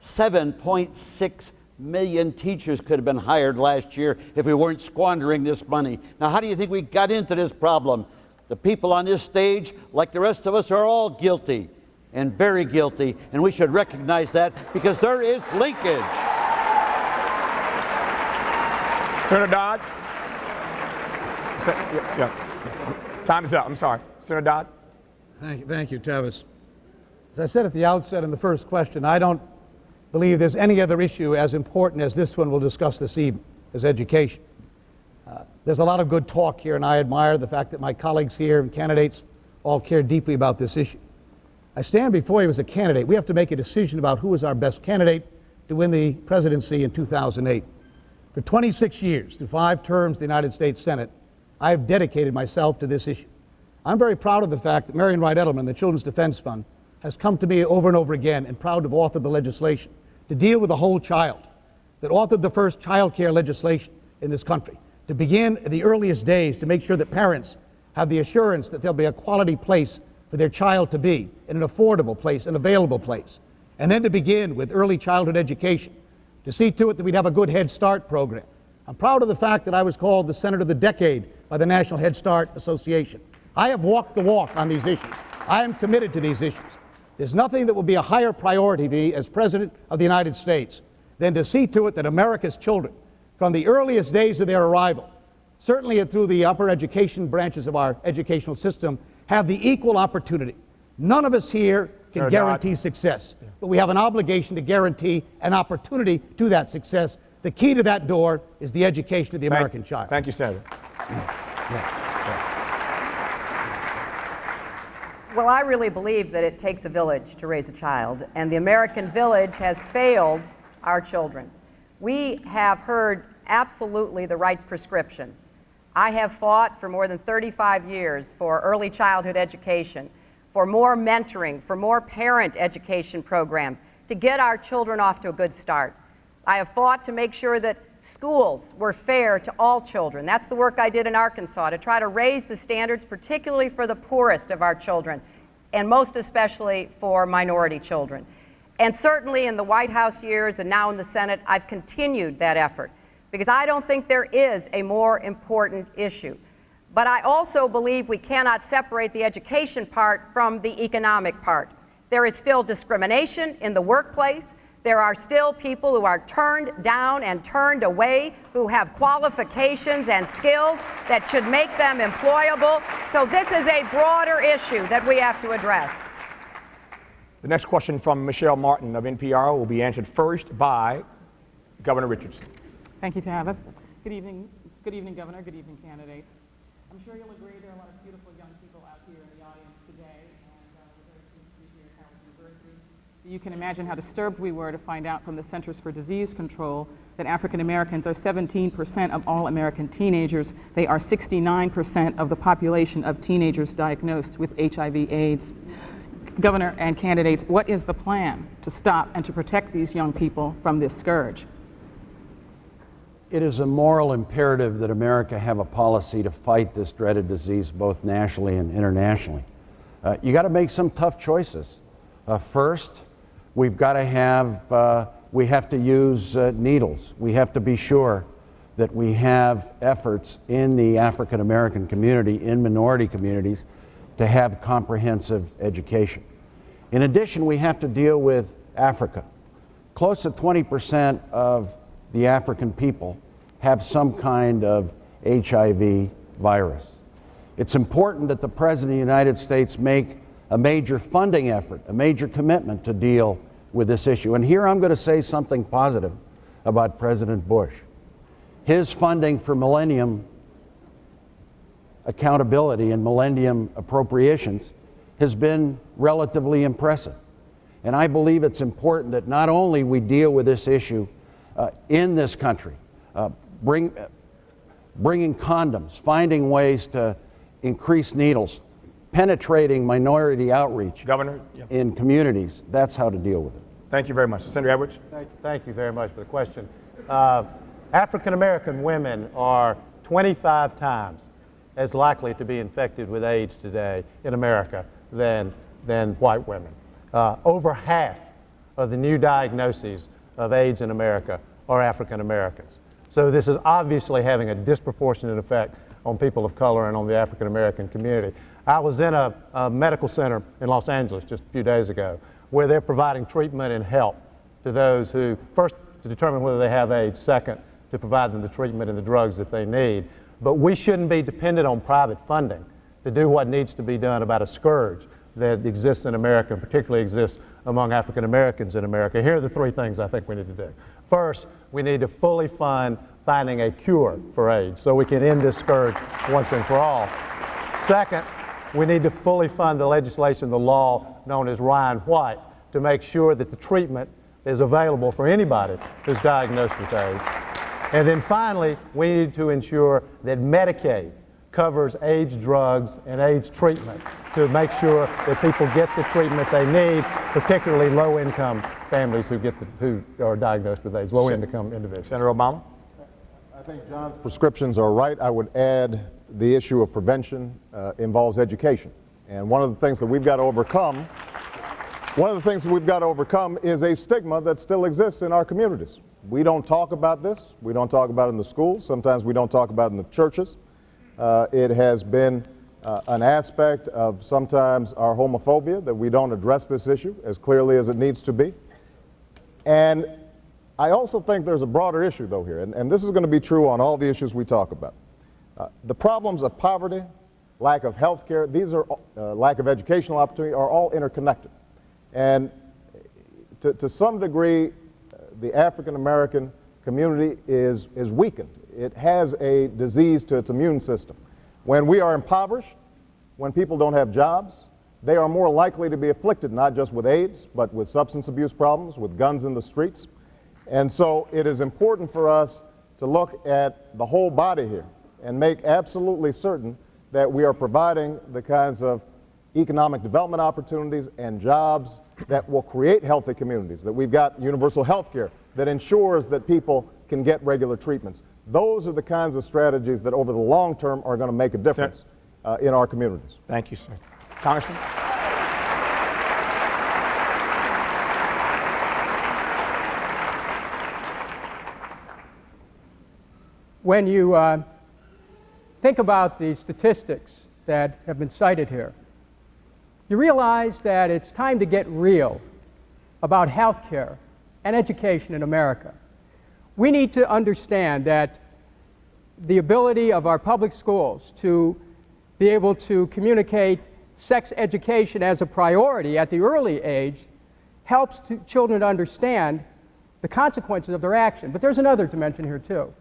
$7.6 million teachers could have been hired last year if we weren't squandering this money. Now, how do you think we got into this problem? The people on this stage, like the rest of us, are all guilty, and very guilty, and we should recognize that because there is linkage. Senator Dodd? Yeah. Time is up. I'm sorry. Senator Dodd? Thank you, Tavis. As I said at the outset in the first question, I don't believe there's any other issue as important as this one we'll discuss this evening, as education. There's a lot of good talk here, and I admire the fact that my colleagues here and candidates all care deeply about this issue. I stand before you as a candidate. We have to make a decision about who is our best candidate to win the presidency in 2008. For 26 years, through 5 terms in the United States Senate, I have dedicated myself to this issue. I'm very proud of the fact that Marian Wright Edelman, the Children's Defense Fund, has come to me over and over again and proud to have authored the legislation to deal with the whole child, that authored the first child care legislation in this country, to begin at the earliest days to make sure that parents have the assurance that there'll be a quality place for their child to be, in an affordable place, an available place, and then to begin with early childhood education, to see to it that we'd have a good Head Start program. I'm proud of the fact that I was called the Senator of the Decade by the National Head Start Association. I have walked the walk on these issues. I am committed to these issues. There's nothing that will be a higher priority to me as President of the United States than to see to it that America's children, from the earliest days of their arrival, certainly through the upper education branches of our educational system, have the equal opportunity. None of us here can guarantee success, but we have an obligation to guarantee an opportunity to that success. The key to that door is the education of the American child. Thank you, Senator. Well, I really believe that it takes a village to raise a child, and the American village has failed our children. We have heard absolutely the right prescription. I have fought for more than 35 years for early childhood education, for more mentoring, for more parent education programs, to get our children off to a good start. I have fought to make sure that schools were fair to all children. That's the work I did in Arkansas, to try to raise the standards, particularly for the poorest of our children, and most especially for minority children. And certainly in the White House years and now in the Senate, I've continued that effort, because I don't think there is a more important issue. But I also believe we cannot separate the education part from the economic part. There is still discrimination in the workplace. There are still people who are turned down and turned away who have qualifications and skills that should make them employable. So this is a broader issue that we have to address. The next question from Michelle Martin of NPR will be answered first by Governor Richardson. Thank you, Tavis. Good evening, Governor. Good evening, candidates. I'm sure you'll agree there are a lot of beautiful young people out here in the audience today, and we're very pleased to be here at Howard University. So you can imagine how disturbed we were to find out from the Centers for Disease Control that African Americans are 17% of all American teenagers. They are 69% of the population of teenagers diagnosed with HIV/AIDS. Governor and candidates, what is the plan to stop and to protect these young people from this scourge? It is a moral imperative that America have a policy to fight this dreaded disease both nationally and internationally. You got to make some tough choices. First, we've got to have, we have to use needles. We have to be sure that we have efforts in the African American community, in minority communities, to have comprehensive education. In addition, we have to deal with Africa. Close to 20% of the African people have some kind of HIV virus. It's important that the President of the United States make a major funding effort, a major commitment to deal with this issue. And here I'm going to say something positive about President Bush. His funding for Millennium accountability and Millennium appropriations has been relatively impressive. And I believe it's important that not only we deal with this issue in this country, bringing condoms, finding ways to increase needles, penetrating minority outreach in communities. That's how to deal with it. Thank you very much. Senator Edwards. Thank you very much for the question. African American women are 25 times as likely to be infected with AIDS today in America than white women. Over half of the new diagnoses of AIDS in America are African Americans. So this is obviously having a disproportionate effect on people of color and on the African American community. I was in a medical center in Los Angeles just a few days ago where they're providing treatment and help to those who, first, to determine whether they have AIDS, second, to provide them the treatment and the drugs that they need. But we shouldn't be dependent on private funding to do what needs to be done about a scourge that exists in America, and particularly exists among African Americans in America. Here are the three things I think we need to do. First, we need to fully fund finding a cure for AIDS so we can end this scourge once and for all. Second, we need to fully fund the legislation, the law known as Ryan White, to make sure that the treatment is available for anybody who's diagnosed with AIDS. And then finally, we need to ensure that Medicaid covers AIDS drugs and AIDS treatment to make sure that people get the treatment they need, particularly low-income families who are diagnosed with AIDS, low-income individuals. Senator Obama? I think John's prescriptions are right. I would add the issue of prevention involves education. And one of the things that we've got to overcome is a stigma that still exists in our communities. We don't talk about this. We don't talk about it in the schools. Sometimes we don't talk about it in the churches. It has been an aspect of sometimes our homophobia that we don't address this issue as clearly as it needs to be. And I also think there's a broader issue, though, here, and this is going to be true on all the issues we talk about. The problems of poverty, lack of health care, these are lack of educational opportunity, are all interconnected. And to some degree, the African American community is weakened. It has a disease to its immune system. When we are impoverished, when people don't have jobs, they are more likely to be afflicted not just with AIDS, but with substance abuse problems, with guns in the streets. And so it is important for us to look at the whole body here and make absolutely certain that we are providing the kinds of economic development opportunities and jobs that will create healthy communities, that we've got universal health care that ensures that people can get regular treatments. Those are the kinds of strategies that over the long term are going to make a difference in our communities. Thank you, sir. Congressman? When you think about the statistics that have been cited here, you realize that it's time to get real about health care and education in America. We need to understand that the ability of our public schools to be able to communicate sex education as a priority at the early age helps children to understand the consequences of their action. But there's another dimension here too,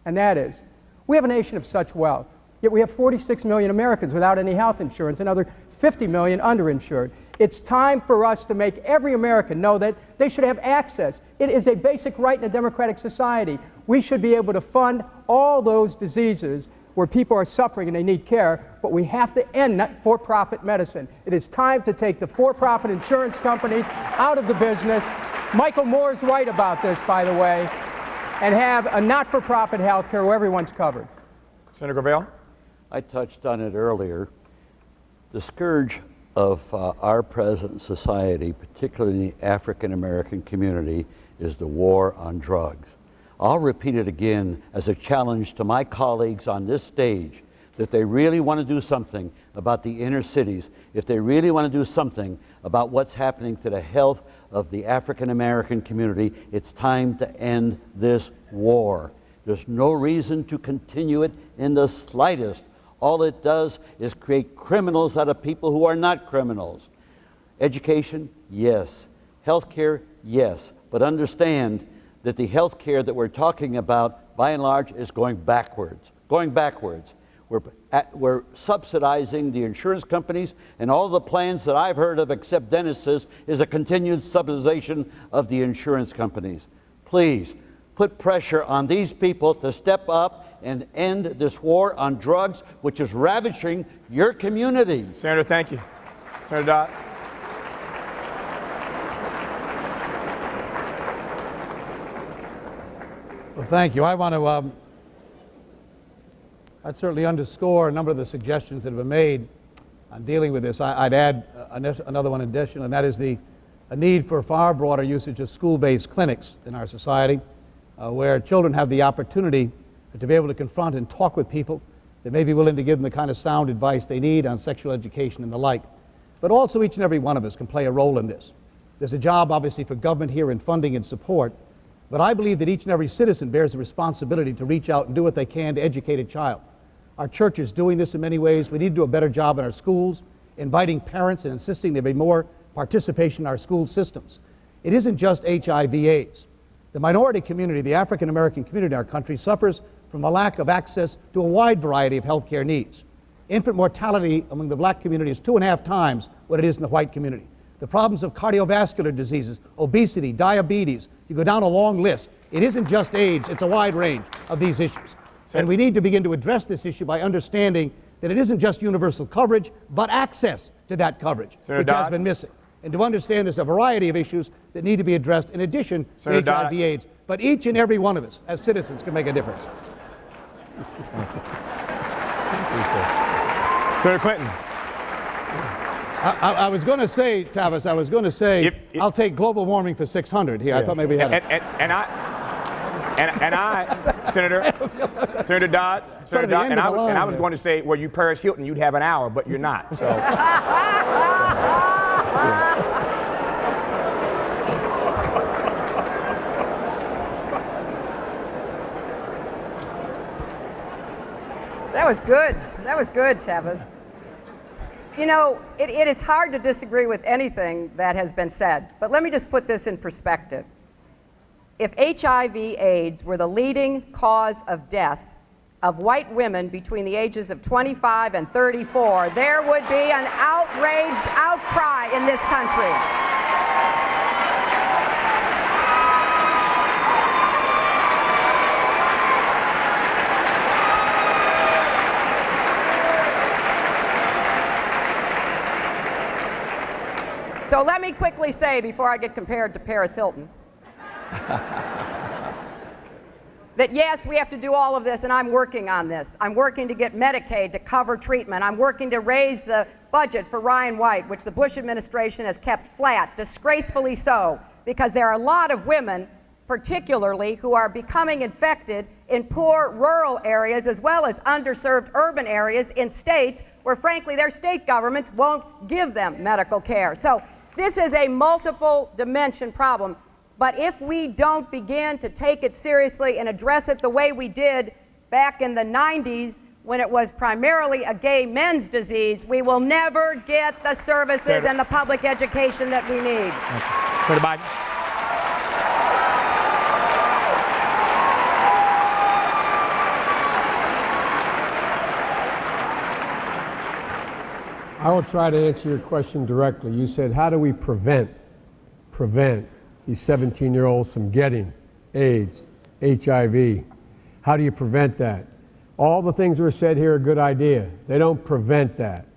and that is, we have a nation of such wealth, yet we have 46 million Americans without any health insurance, another 50 million underinsured. It's time for us to make every American know that they should have access. It is a basic right in a democratic society. We should be able to fund all those diseases where people are suffering and they need care, but we have to end for-profit medicine. It is time to take the for-profit insurance companies out of the business. Michael Moore's right about this, by the way, and have a not-for-profit health care where everyone's covered. Senator Gravel? I touched on it earlier. The scourge of our present society, particularly in the African American community, is the war on drugs. I'll repeat it again as a challenge to my colleagues on this stage, that they really want to do something about the inner cities, if they really want to do something about what's happening to the health of the African American community, it's time to end this war. There's no reason to continue it in the slightest. All it does is create criminals out of people who are not criminals. Education, yes. Health care, yes. But understand that the health care that we're talking about, by and large, is going backwards. Going backwards. We're subsidizing the insurance companies, and all the plans that I've heard of, except Dennis's, is a continued subsidization of the insurance companies. Please, put pressure on these people to step up and end this war on drugs, which is ravaging your community. Senator, thank you. Senator Dodd. Well, thank you. I want to I'd certainly underscore a number of the suggestions that have been made on dealing with this. I'd add another one in addition, and that is a need for far broader usage of school-based clinics in our society. where children have the opportunity to be able to confront and talk with people that may be willing to give them the kind of sound advice they need on sexual education and the like. But also each and every one of us can play a role in this. There's a job, obviously, for government here in funding and support, but I believe that each and every citizen bears a responsibility to reach out and do what they can to educate a child. Our church is doing this in many ways. We need to do a better job in our schools, inviting parents and insisting there be more participation in our school systems. It isn't just HIV/AIDS. The minority community, the African American community in our country, suffers from a lack of access to a wide variety of health care needs. Infant mortality among the black community is 2.5 times what it is in the white community. The problems of cardiovascular diseases, obesity, diabetes, you go down a long list. It isn't just AIDS, it's a wide range of these issues. And we need to begin to address this issue by understanding that it isn't just universal coverage, but access to that coverage, which has been missing. And to understand there's a variety of issues that need to be addressed in addition to HIV/AIDS. But each and every one of us, as citizens, can make a difference. Senator Clinton. I was going to say, Tavis, I'll take global warming for 600 here. Yeah. I thought maybe we had Senator Dodd, and I was going to say, well, you Paris Hilton, you'd have an hour, but you're not. So. That was good. That was good, Tavis. You know, it is hard to disagree with anything that has been said, but let me just put this in perspective. If HIV/AIDS were the leading cause of death of white women between the ages of 25 and 34, there would be an outraged outcry in this country. So let me quickly say, before I get compared to Paris Hilton, that yes, we have to do all of this, and I'm working on this. I'm working to get Medicaid to cover treatment. I'm working to raise the budget for Ryan White, which the Bush administration has kept flat, disgracefully so, because there are a lot of women, particularly, who are becoming infected in poor rural areas as well as underserved urban areas in states where, frankly, their state governments won't give them medical care. So this is a multiple dimension problem. But if we don't begin to take it seriously and address it the way we did back in the 90s, when it was primarily a gay men's disease, we will never get the services and the public education that we need. Senator Biden. I will try to answer your question directly. You said, how do we prevent these 17-year-olds from getting AIDS, HIV? How do you prevent that? All the things that were said here are a good idea. They don't prevent that.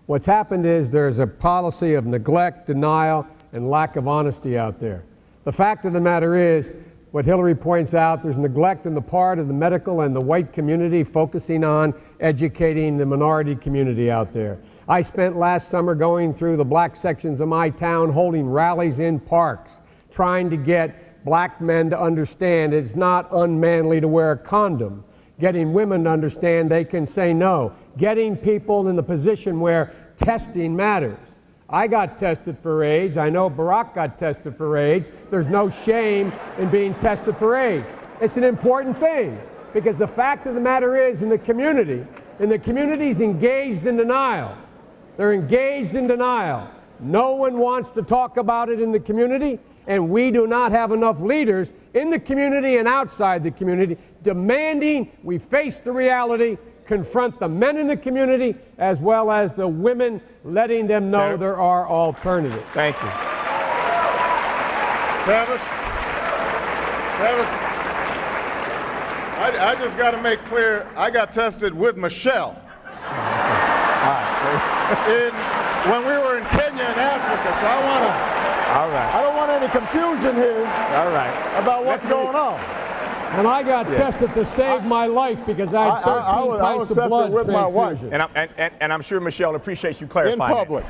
What's happened is there's a policy of neglect, denial, and lack of honesty out there. The fact of the matter is, what Hillary points out, there's neglect on the part of the medical and the white community focusing on educating the minority community out there. I spent last summer going through the black sections of my town, holding rallies in parks, trying to get black men to understand it's not unmanly to wear a condom, getting women to understand they can say no, getting people in the position where testing matters. I got tested for AIDS. I know Barack got tested for AIDS. There's no shame in being tested for AIDS. It's an important thing, because the fact of the matter is, in the community's engaged in denial. They're engaged in denial. No one wants to talk about it in the community, and we do not have enough leaders in the community and outside the community demanding we face the reality, confront the men in the community, as well as the women, letting them know there are alternatives. Thank you. Tavis, I just got to make clear, I got tested with Michelle. When we were in Kenya and Africa, so I don't want any confusion here about what's going on. And I got tested to save my life because I had 13 pints of blood with my wife. And I'm sure Michelle appreciates you clarifying. In public.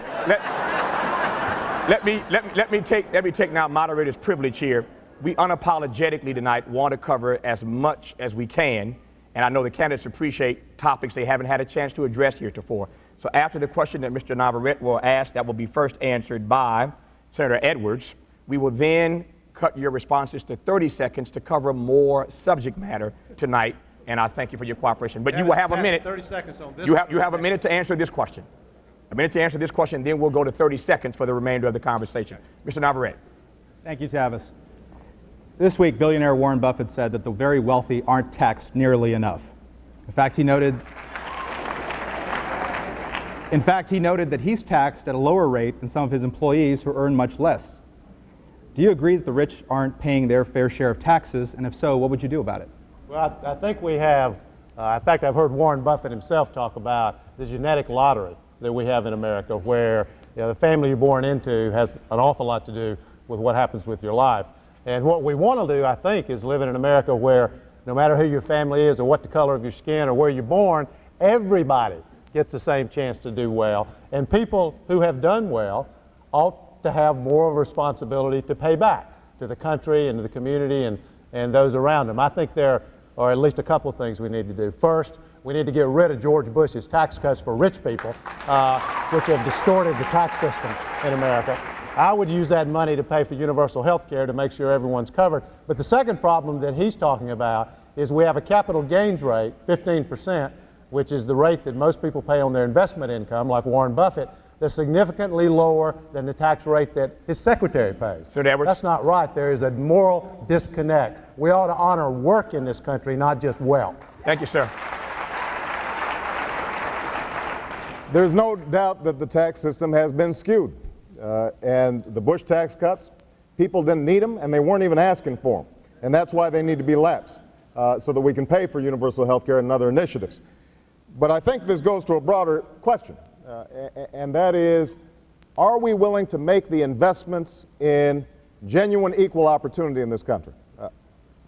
Let me take now moderator's privilege here we unapologetically tonight want to cover as much as we can, and I know the candidates appreciate topics they haven't had a chance to address heretofore. So after the question that Mr. Navarrete will ask, that will be first answered by Senator Edwards. We will then cut your responses to 30 seconds to cover more subject matter tonight, and I thank you for your cooperation. But you will have a minute. 30 seconds on this. You have a minute to answer this question. A minute to answer this question, then we'll go to 30 seconds for the remainder of the conversation. Mr. Navarrete. Thank you, Tavis. This week, billionaire Warren Buffett said that the very wealthy aren't taxed nearly enough. In fact, he noted that he's taxed at a lower rate than some of his employees who earn much less. Do you agree that the rich aren't paying their fair share of taxes? And if so, what would you do about it? Well, I think we have, in fact, I've heard Warren Buffett himself talk about the genetic lottery that we have in America, where the family you're born into has an awful lot to do with what happens with your life. And what we want to do, I think, is live in an America where no matter who your family is or what the color of your skin or where you're born, everybody gets the same chance to do well. And people who have done well ought to have more of a responsibility to pay back to the country and to the community and those around them. I think there are at least a couple of things we need to do. First, we need to get rid of George Bush's tax cuts for rich people, which have distorted the tax system in America. I would use that money to pay for universal health care to make sure everyone's covered. But the second problem that he's talking about is we have a capital gains rate, 15%, which is the rate that most people pay on their investment income, like Warren Buffett, that's significantly lower than the tax rate that his secretary pays. Senator Edwards? That's not right. There is a moral disconnect. We ought to honor work in this country, not just wealth. Thank you, sir. There's no doubt that the tax system has been skewed. And the Bush tax cuts, people didn't need them, and they weren't even asking for them. And that's why they need to be lapsed, so that we can pay for universal health care and other initiatives. But I think this goes to a broader question, and that is, are we willing to make the investments in genuine equal opportunity in this country?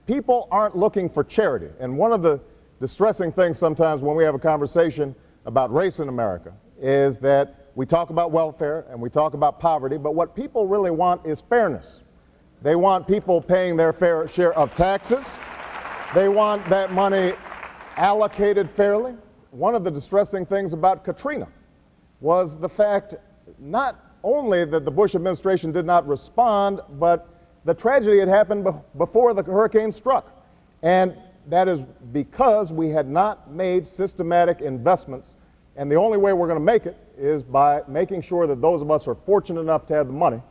People aren't looking for charity. And one of the distressing things sometimes when we have a conversation about race in America is that we talk about welfare and we talk about poverty, but what people really want is fairness. They want people paying their fair share of taxes. They want that money allocated fairly. One of the distressing things about Katrina was the fact not only that the Bush administration did not respond, but the tragedy had happened before the hurricane struck. And that is because we had not made systematic investments. And the only way we're going to make it is by making sure that those of us who are fortunate enough to have the money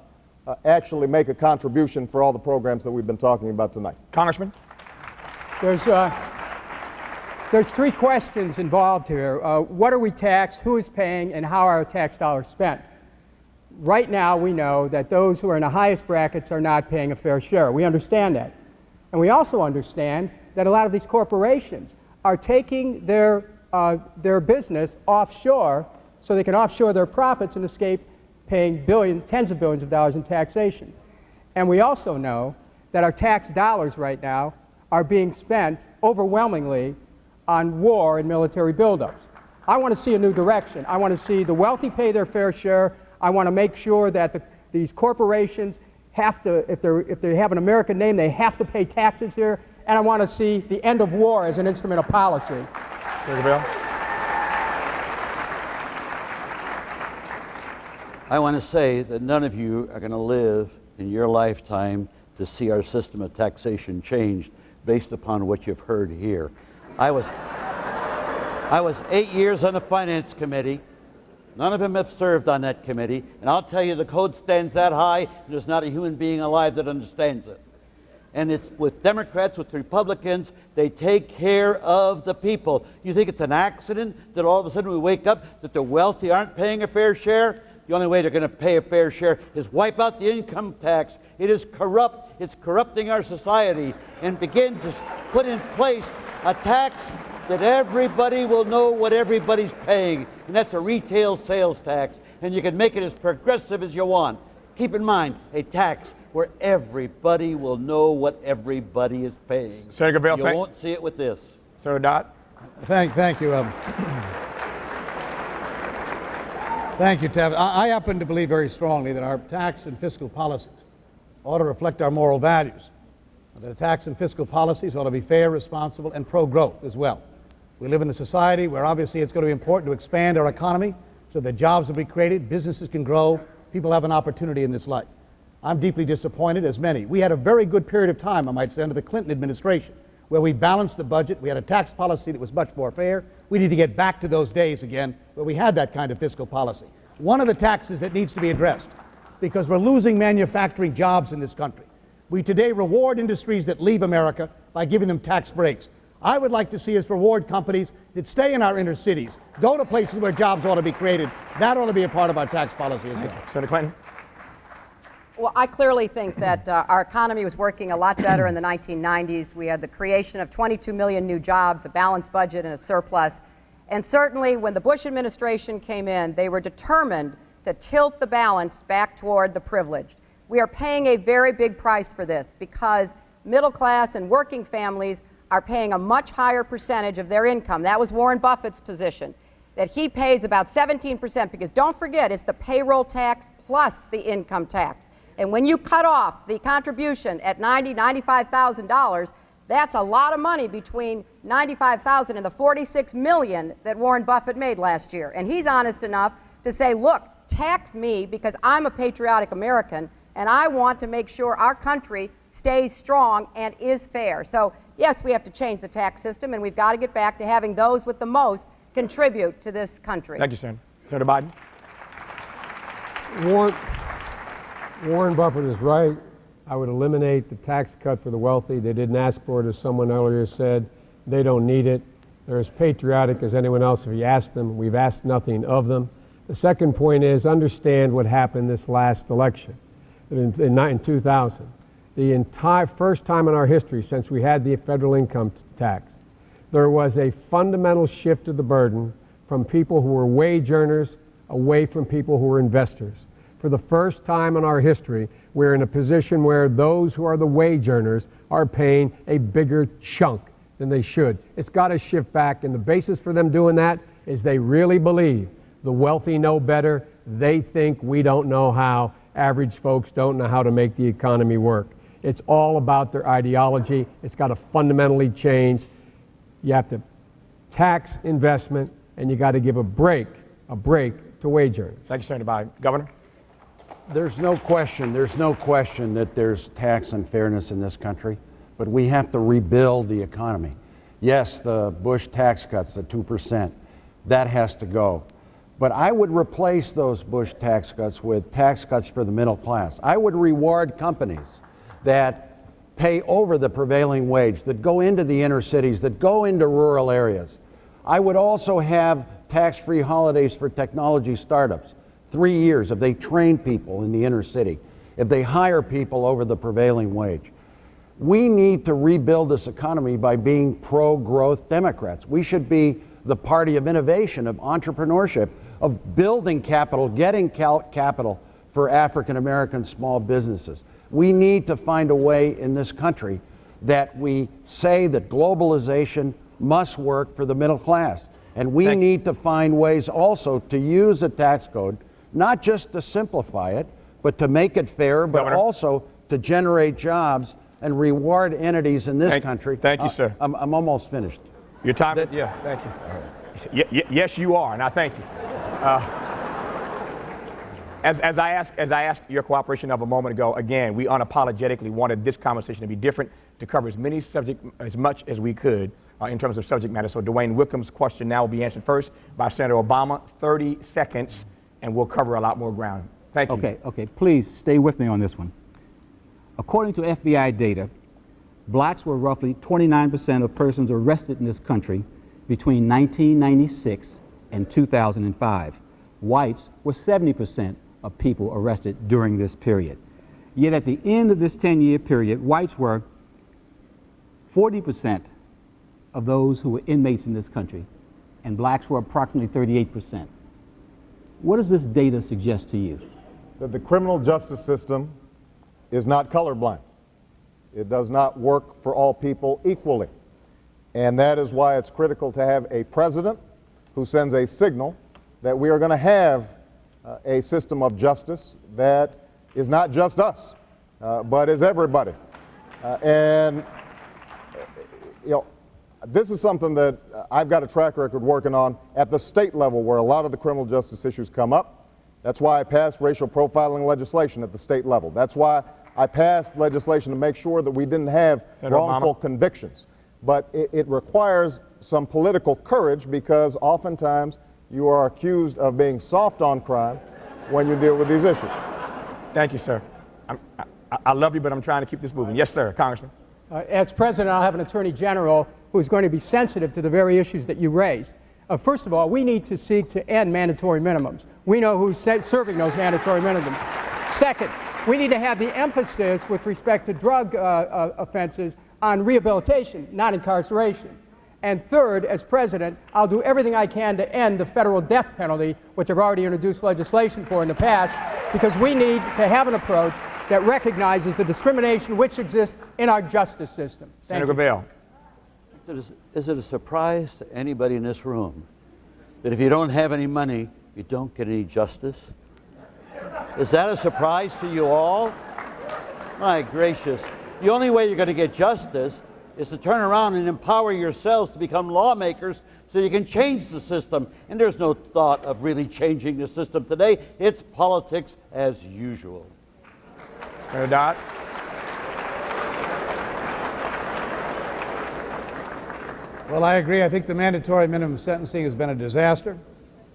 actually make a contribution for all the programs that we've been talking about tonight. Congressman? There's three questions involved here. What are we taxed, who is paying, and how are our tax dollars spent? Right now, we know that those who are in the highest brackets are not paying a fair share. We understand that. And we also understand that a lot of these corporations are taking their business offshore so they can offshore their profits and escape paying billions, tens of billions of dollars in taxation. And we also know that our tax dollars right now are being spent overwhelmingly on war and military buildups. I want to see a new direction. I want to see the wealthy pay their fair share. I want to make sure that these corporations have to, if they have an American name, they have to pay taxes here. And I want to see the end of war as an instrument of policy. Senator Bell? I want to say that none of you are going to live in your lifetime to see our system of taxation changed based upon what you've heard here. I was 8 years on the Finance Committee. None of them have served on that committee. And I'll tell you, the code stands that high, and there's not a human being alive that understands it. And it's with Democrats, with Republicans, they take care of the people. You think it's an accident that all of a sudden we wake up that the wealthy aren't paying a fair share? The only way they're going to pay a fair share is wipe out the income tax. It is corrupt. It's corrupting our society. And begin to put in place a tax that everybody will know what everybody's paying. And that's a retail sales tax. And you can make it as progressive as you want. Keep in mind, a tax where everybody will know what everybody is paying. Senator Bell, you won't see it with this. Senator Dodd? Thank you. Thank you, Tavis. I happen to believe very strongly that our tax and fiscal policies ought to reflect our moral values. that the tax and fiscal policies ought to be fair, responsible, and pro-growth as well. We live in a society where obviously it's going to be important to expand our economy so that jobs will be created, businesses can grow, people have an opportunity in this life. I'm deeply disappointed, as many. We had a very good period of time, I might say, under the Clinton administration, where we balanced the budget, we had a tax policy that was much more fair. We need to get back to those days again where we had that kind of fiscal policy. One of the taxes that needs to be addressed, because we're losing manufacturing jobs in this country. We today reward industries that leave America by giving them tax breaks. I would like to see us reward companies that stay in our inner cities, go to places where jobs ought to be created. That ought to be a part of our tax policy as well. Senator Clinton. Well, I clearly think that our economy was working a lot better in the 1990s. We had the creation of 22 million new jobs, a balanced budget, and a surplus. And certainly when the Bush administration came in, they were determined to tilt the balance back toward the privileged. We are paying a very big price for this because middle class and working families are paying a much higher percentage of their income. That was Warren Buffett's position, that he pays about 17%, because don't forget, it's the payroll tax plus the income tax. And when you cut off the contribution at $90,000, $95,000, that's a lot of money between $95,000 and the $46 million that Warren Buffett made last year. And he's honest enough to say, look, tax me because I'm a patriotic American and I want to make sure our country stays strong and is fair. So yes, we have to change the tax system, and we've got to get back to having those with the most contribute to this country. Thank you, Senator. Senator Biden. Warren Buffett is right. I would eliminate the tax cut for the wealthy. They didn't ask for it, as someone earlier said. They don't need it. They're as patriotic as anyone else if you ask them. We've asked nothing of them. The second point is understand what happened this last election in 2000. The entire first time in our history since we had the federal income tax, there was a fundamental shift of the burden from people who were wage earners away from people who were investors. For the first time in our history, we're in a position where those who are the wage earners are paying a bigger chunk than they should. It's got to shift back, and the basis for them doing that is they really believe the wealthy know better. They think we don't know how. Average folks don't know how to make the economy work. It's all about their ideology. It's got to fundamentally change. You have to tax investment, and you got to give a break to wage earners. Thank you, Senator Biden. Governor? There's no question that there's tax unfairness in this country, but we have to rebuild the economy. Yes, the Bush tax cuts, the 2%, that has to go. But I would replace those Bush tax cuts with tax cuts for the middle class. I would reward companies that pay over the prevailing wage, that go into the inner cities, that go into rural areas. I would also have tax-free holidays for technology startups. 3 years if they train people in the inner city, if they hire people over the prevailing wage. We need to rebuild this economy by being pro-growth Democrats. We should be the party of innovation, of entrepreneurship, of building capital, getting capital for African American small businesses. We need to find a way in this country that we say that globalization must work for the middle class. And we need to find ways also to use the tax code, not just to simplify it, but to make it fair, but also to generate jobs and reward entities in this country. Thank you, sir. I'm almost finished. Your time? Yeah, thank you. Yes, you are, and I thank you. As I asked your cooperation of a moment ago, again, we unapologetically wanted this conversation to be different, to cover as much as we could in terms of subject matter. So Dwayne Wickham's question now will be answered first by Senator Obama, 30 seconds, and we'll cover a lot more ground. Thank you. Okay, please stay with me on this one. According to FBI data, blacks were roughly 29% of persons arrested in this country between 1996 and 2005. Whites were 70% of people arrested during this period. Yet at the end of this 10-year period, whites were 40% of those who were inmates in this country, and blacks were approximately 38%. What does this data suggest to you? That the criminal justice system is not colorblind. It does not work for all people equally. And that is why it's critical to have a president who sends a signal that we are going to have a system of justice that is not just us, but is everybody. And you know, this is something that I've got a track record working on at the state level where a lot of the criminal justice issues come up. That's why I passed racial profiling legislation at the state level. That's why I passed legislation to make sure that we didn't have Senator wrongful Obama. convictions. But it requires some political courage because oftentimes you are accused of being soft on crime when you deal with these issues. Thank you, sir. I love you, but I'm trying to keep this moving. Yes, sir, Congressman. As president, I'll have an attorney general who is going to be sensitive to the very issues that you raised. First of all, we need to seek to end mandatory minimums. We know who's serving those mandatory minimums. Second, we need to have the emphasis with respect to drug offenses on rehabilitation, not incarceration. And third, as president, I'll do everything I can to end the federal death penalty, which I've already introduced legislation for in the past, because we need to have an approach that recognizes the discrimination which exists in our justice system. Thank Senator you. Gavale. Is it a surprise to anybody in this room that if you don't have any money, you don't get any justice? Is that a surprise to you all? My gracious. The only way you're going to get justice is to turn around and empower yourselves to become lawmakers so you can change the system. And there's no thought of really changing the system today. It's politics as usual. Senator Dodd. Well, I agree. I think the mandatory minimum sentencing has been a disaster.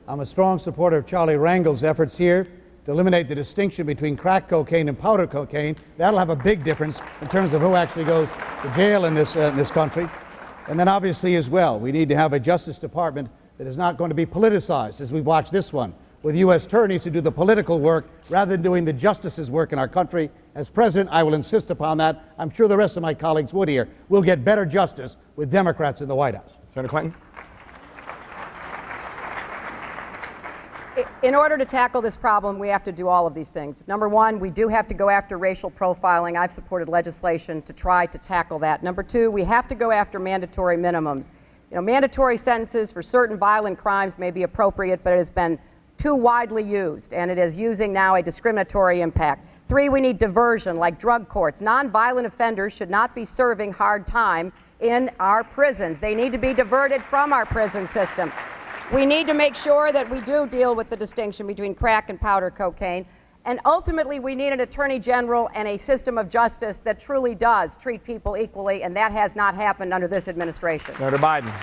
I'm a strong supporter of Charlie Rangel's efforts here to eliminate the distinction between crack cocaine and powder cocaine. That'll have a big difference in terms of who actually goes to jail in this country. And then obviously as well, we need to have a Justice Department that is not going to be politicized, as we've watched this one, with U.S. attorneys who do the political work rather than doing the justice's work in our country. As president, I will insist upon that. I'm sure the rest of my colleagues would here. We'll get better justice with Democrats in the White House. Senator Clinton. In order to tackle this problem, we have to do all of these things. Number one, we do have to go after racial profiling. I've supported legislation to try to tackle that. Number two, we have to go after mandatory minimums. You know, mandatory sentences for certain violent crimes may be appropriate, but it has been too widely used, and it is using now a discriminatory impact. Three, we need diversion, like drug courts. Nonviolent offenders should not be serving hard time in our prisons. They need to be diverted from our prison system. We need to make sure that we do deal with the distinction between crack and powder cocaine. And ultimately, we need an attorney general and a system of justice that truly does treat people equally, and that has not happened under this administration. Senator Biden.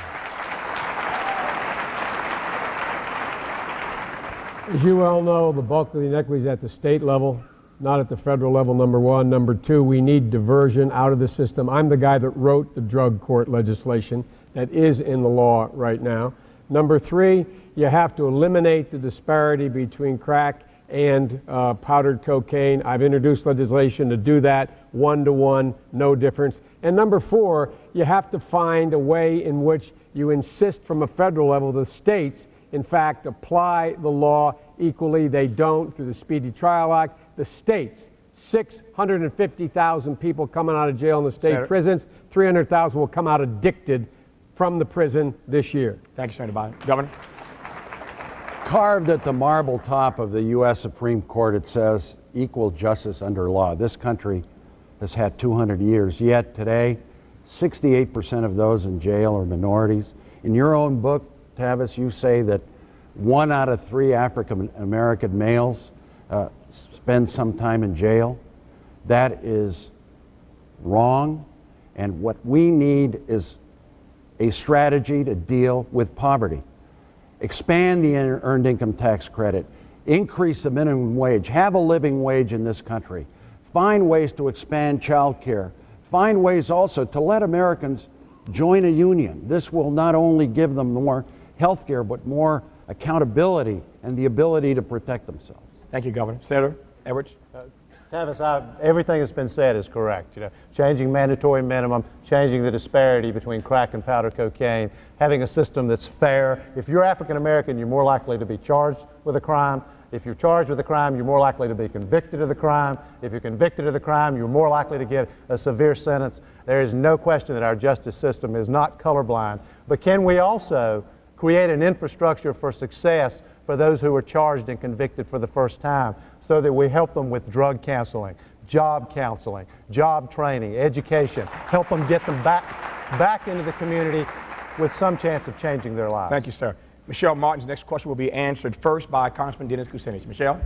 As you well know, the bulk of the inequity is at the state level, not at the federal level, number one. Number two, we need diversion out of the system. I'm the guy that wrote the drug court legislation that is in the law right now. Number three, you have to eliminate the disparity between crack and powdered cocaine. I've introduced legislation to do that, 1-to-1, no difference. And number four, you have to find a way in which you insist from a federal level the states, in fact, apply the law equally. They don't through the Speedy Trial Act. The states, 650,000 people coming out of jail in the state prisons, 300,000 will come out addicted from the prison this year. Thank you, Senator Biden. Governor. Carved at the marble top of the U.S. Supreme Court, it says equal justice under law. This country has had 200 years, yet today 68% of those in jail are minorities. In your own book, Tavis, you say that 1 out of 3 African American males spend some time in jail. That is wrong, and what we need is a strategy to deal with poverty. Expand the earned income tax credit, increase the minimum wage, have a living wage in this country, find ways to expand child care, find ways also to let Americans join a union. This will not only give them more health care, but more accountability and the ability to protect themselves. Thank you, Governor. Senator Edwards. Tavis, everything that's been said is correct. You know, changing mandatory minimum, changing the disparity between crack and powder cocaine, having a system that's fair. If you're African American, you're more likely to be charged with a crime. If you're charged with a crime, you're more likely to be convicted of the crime. If you're convicted of the crime, you're more likely to get a severe sentence. There is no question that our justice system is not colorblind. But can we also create an infrastructure for success for those who are charged and convicted for the first time so that we help them with drug counseling, job counseling, job training, education, help them get them back into the community with some chance of changing their lives. Thank you, sir. Michelle Martin's next question will be answered first by Congressman Dennis Kucinich. Michelle?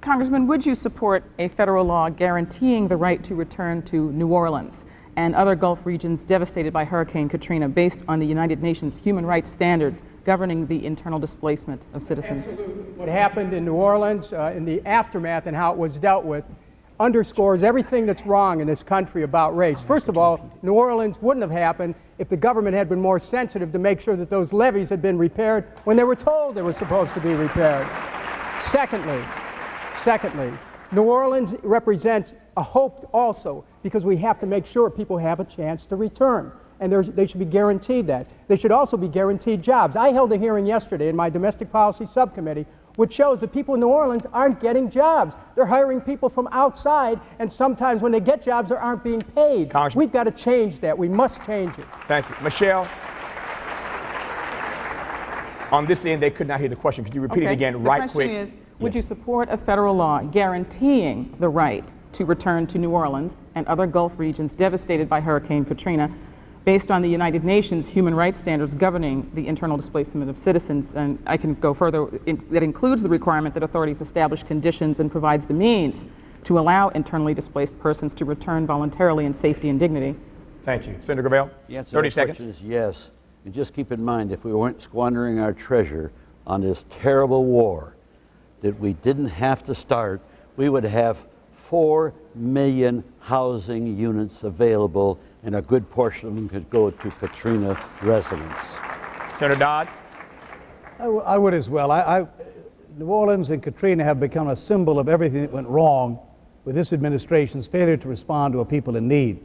Congressman, would you support a federal law guaranteeing the right to return to New Orleans and other Gulf regions devastated by Hurricane Katrina based on the United Nations human rights standards governing the internal displacement of citizens? Absolutely. What happened in New Orleans in the aftermath and how it was dealt with underscores everything that's wrong in this country about race. First of all, New Orleans wouldn't have happened if the government had been more sensitive to make sure that those levees had been repaired when they were told they were supposed to be repaired. Secondly, New Orleans represents a hope also because we have to make sure people have a chance to return. And they should be guaranteed that. They should also be guaranteed jobs. I held a hearing yesterday in my domestic policy subcommittee which shows that people in New Orleans aren't getting jobs. They're hiring people from outside, and sometimes when they get jobs, they aren't being paid. We've got to change that. We must change it. Thank you. Michelle, on this end, they could not hear the question. Could you repeat it again right quick? The question is, would you support a federal law guaranteeing the right to return to New Orleans and other Gulf regions devastated by Hurricane Katrina based on the United Nations human rights standards governing the internal displacement of citizens? And I can go further. That includes the requirement that authorities establish conditions and provides the means to allow internally displaced persons to return voluntarily in safety and dignity. Thank you. Senator Gravel, The answer 30 to that seconds. question is yes. And just keep in mind, if we weren't squandering our treasure on this terrible war that we didn't have to start, we would have 4 million housing units available, and a good portion of them could go to Katrina residents. Senator Dodd? I would as well. New Orleans and Katrina have become a symbol of everything that went wrong with this administration's failure to respond to a people in need.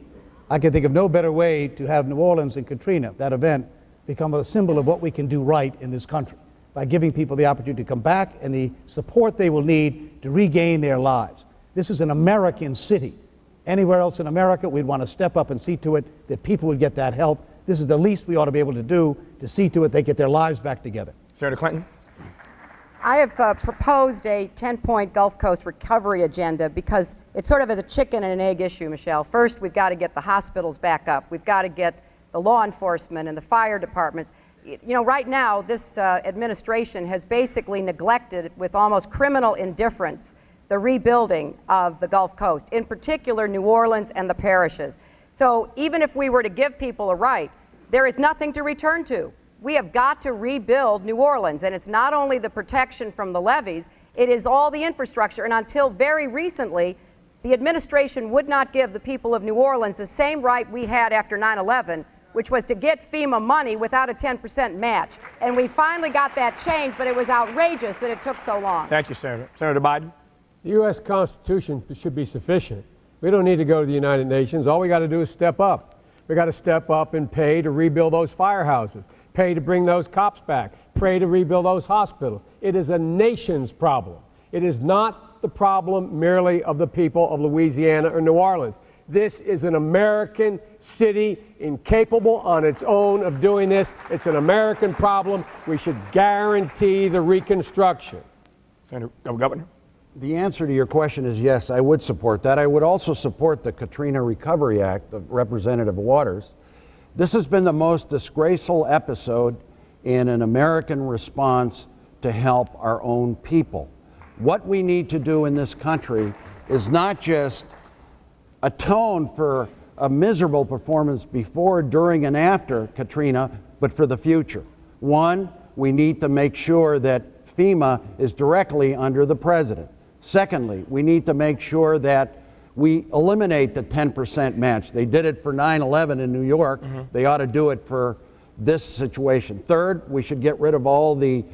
I can think of no better way to have New Orleans and Katrina, that event, become a symbol of what we can do right in this country by giving people the opportunity to come back and the support they will need to regain their lives. This is an American city. Anywhere else in America, we'd want to step up and see to it that people would get that help. This is the least we ought to be able to do to see to it they get their lives back together. Senator Clinton? I have proposed a 10-point Gulf Coast recovery agenda because it's sort of as a chicken and an egg issue, Michelle. First, we've got to get the hospitals back up. We've got to get the law enforcement and the fire departments. You know, right now, this administration has basically neglected, with almost criminal indifference, the rebuilding of the Gulf Coast, in particular New Orleans and the parishes. So even if we were to give people a right, there is nothing to return to. We have got to rebuild New Orleans, and it's not only the protection from the levees, it is all the infrastructure. And until very recently, the administration would not give the people of New Orleans the same right we had after 9/11, which was to get FEMA money without a 10% match. And we finally got that changed, but it was outrageous that it took so long. Thank you, Senator. Senator Biden? The U.S. Constitution should be sufficient. We don't need to go to the United Nations. All we got to do is step up. We got to step up and pay to rebuild those firehouses, pay to bring those cops back, pay to rebuild those hospitals. It is a nation's problem. It is not the problem merely of the people of Louisiana or New Orleans. This is an American city, incapable on its own of doing this. It's an American problem. We should guarantee the reconstruction. Senator Governor? The answer to your question is yes, I would support that. I would also support the Katrina Recovery Act of Representative Waters. This has been the most disgraceful episode in an American response to help our own people. What we need to do in this country is not just atone for a miserable performance before, during, and after Katrina, but for the future. One, we need to make sure that FEMA is directly under the president. Secondly, we need to make sure that we eliminate the 10% match. They did it for 9/11 in New York. They ought to do it for this situation. Third, we should get rid of all the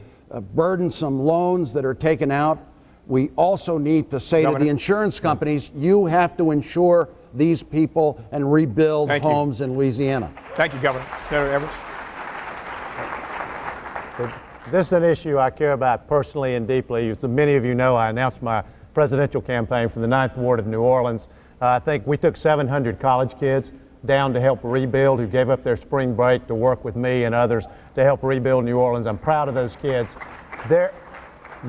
burdensome loans that are taken out. We also need to say to the insurance companies, you have to insure these people and rebuild homes in Louisiana. Thank you, Governor. Senator Evers? This is an issue I care about personally and deeply. As many of you know, I announced my presidential campaign for the 9th Ward of New Orleans. I think we took 700 college kids down to help rebuild, who gave up their spring break to work with me and others to help rebuild New Orleans. I'm proud of those kids.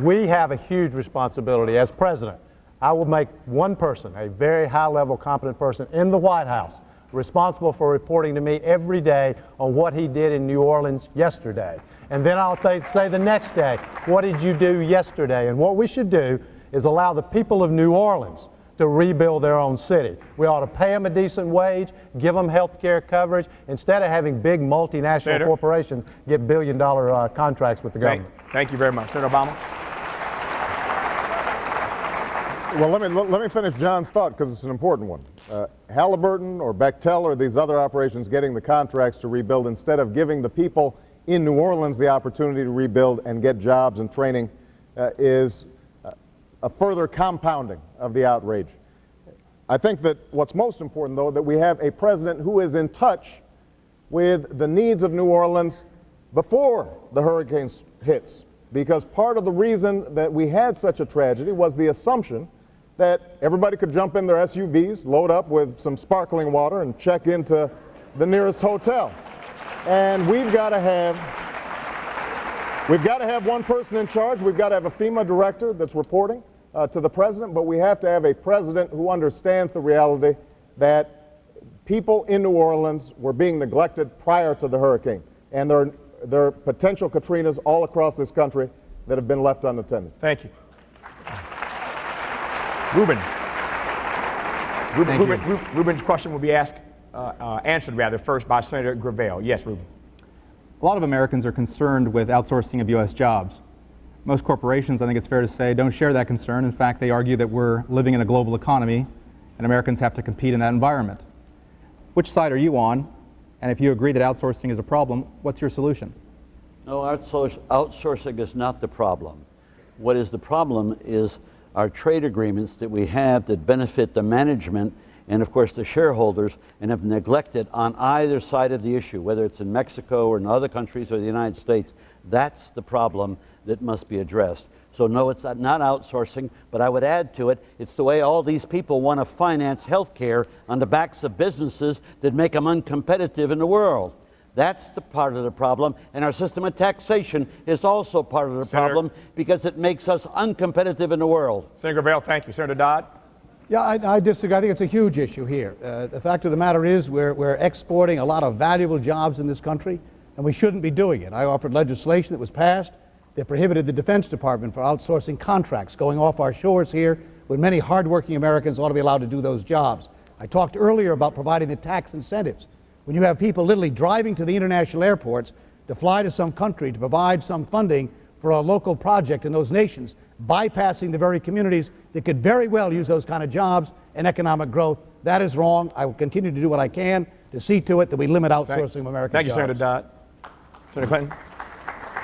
We have a huge responsibility as president. I will make one person, a very high-level, competent person in the White House, responsible for reporting to me every day on what he did in New Orleans yesterday. And then I'll say the next day, what did you do yesterday? And what we should do is allow the people of New Orleans to rebuild their own city. We ought to pay them a decent wage, give them health care coverage, instead of having big multinational corporations get billion-dollar contracts with the government. Thank you very much. Senator Obama? Well, let me finish John's thought, because it's an important one. Halliburton or Bechtel or these other operations getting the contracts to rebuild instead of giving the people in New Orleans the opportunity to rebuild and get jobs and training is a further compounding of the outrage. I think that what's most important, though, that we have a president who is in touch with the needs of New Orleans before the hurricane hits, because part of the reason that we had such a tragedy was the assumption that everybody could jump in their SUVs, load up with some sparkling water, and check into the nearest hotel. And we've got to have one person in charge. We've got to have a FEMA director that's reporting to the president, but we have to have a president who understands the reality that people in New Orleans were being neglected prior to the hurricane, and there are potential Katrinas all across this country that have been left unattended. Thank you. Ruben's question will be answered rather first by Senator Gravel. Yes, Ruben. A lot of Americans are concerned with outsourcing of U.S. jobs. Most corporations, I think it's fair to say, don't share that concern. In fact, they argue that we're living in a global economy and Americans have to compete in that environment. Which side are you on? And if you agree that outsourcing is a problem, what's your solution? No, outsourcing is not the problem. What is the problem is our trade agreements that we have that benefit the management and, of course, the shareholders, and have neglected on either side of the issue, whether it's in Mexico or in other countries or the United States. That's the problem that must be addressed. So no, it's not outsourcing, but I would add to it, it's the way all these people want to finance health care on the backs of businesses that make them uncompetitive in the world. That's the part of the problem, and our system of taxation is also part of the problem because it makes us uncompetitive in the world. Senator Gravel, thank you. Senator Dodd? Yeah, I disagree. I think it's a huge issue here. The fact of the matter is we're exporting a lot of valuable jobs in this country, and we shouldn't be doing it. I offered legislation that was passed that prohibited the Defense Department from outsourcing contracts going off our shores here when many hardworking Americans ought to be allowed to do those jobs. I talked earlier about providing the tax incentives. When you have people literally driving to the international airports to fly to some country to provide some funding for a local project in those nations, bypassing the very communities that could very well use those kind of jobs and economic growth, that is wrong. I will continue to do what I can to see to it that we limit outsourcing of American jobs. Thank you, Senator Dodd. Senator Clinton?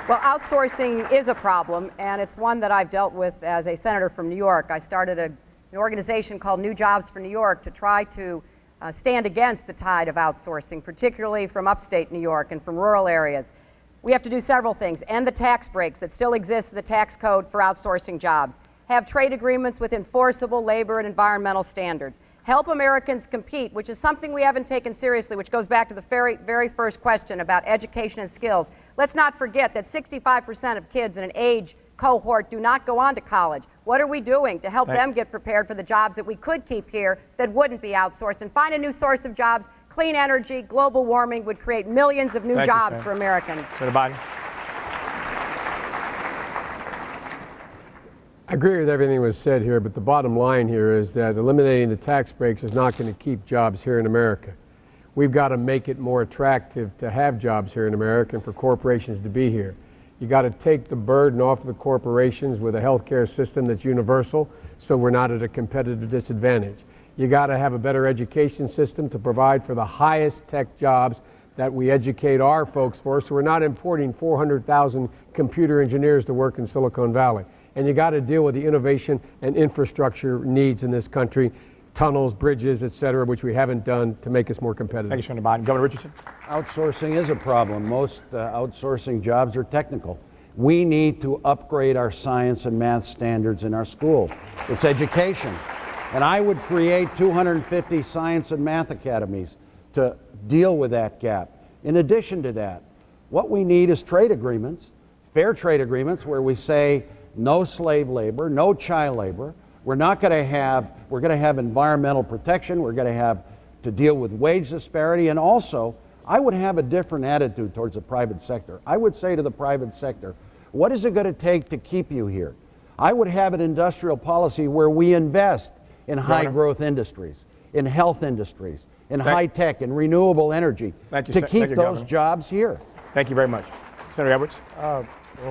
Well, outsourcing is a problem, and it's one that I've dealt with as a senator from New York. I started an organization called New Jobs for New York to try to stand against the tide of outsourcing, particularly from upstate New York and from rural areas. We have to do several things. End the tax breaks that still exist in the tax code for outsourcing jobs. Have trade agreements with enforceable labor and environmental standards. Help Americans compete, which is something we haven't taken seriously, which goes back to the very first question about education and skills. Let's not forget that 65% of kids in an age cohort do not go on to college. What are we doing to help them get prepared for the jobs that we could keep here that wouldn't be outsourced, and find a new source of jobs? Clean energy, global warming would create millions of new jobs for Americans. Senator Biden? I agree with everything that was said here, but the bottom line here is that eliminating the tax breaks is not going to keep jobs here in America. We've got to make it more attractive to have jobs here in America and for corporations to be here. You got to take the burden off of the corporations with a healthcare system that's universal, so we're not at a competitive disadvantage. You got to have a better education system to provide for the highest tech jobs that we educate our folks for, so we're not importing 400,000 computer engineers to work in Silicon Valley. And you got to deal with the innovation and infrastructure needs in this country, tunnels, bridges, et cetera, which we haven't done to make us more competitive. Thank you, Senator Biden. Governor Richardson? Outsourcing is a problem. Most outsourcing jobs are technical. We need to upgrade our science and math standards in our school. It's education. And I would create 250 science and math academies to deal with that gap. In addition to that, what we need is trade agreements, fair trade agreements, where we say no slave labor, no child labor, We're going to have environmental protection. We're going to have to deal with wage disparity. And also, I would have a different attitude towards the private sector. I would say to the private sector, what is it going to take to keep you here? I would have an industrial policy where we invest in high growth industries, in health industries, in high tech and renewable energy to keep those jobs here. Thank you very much. Senator Edwards? Well,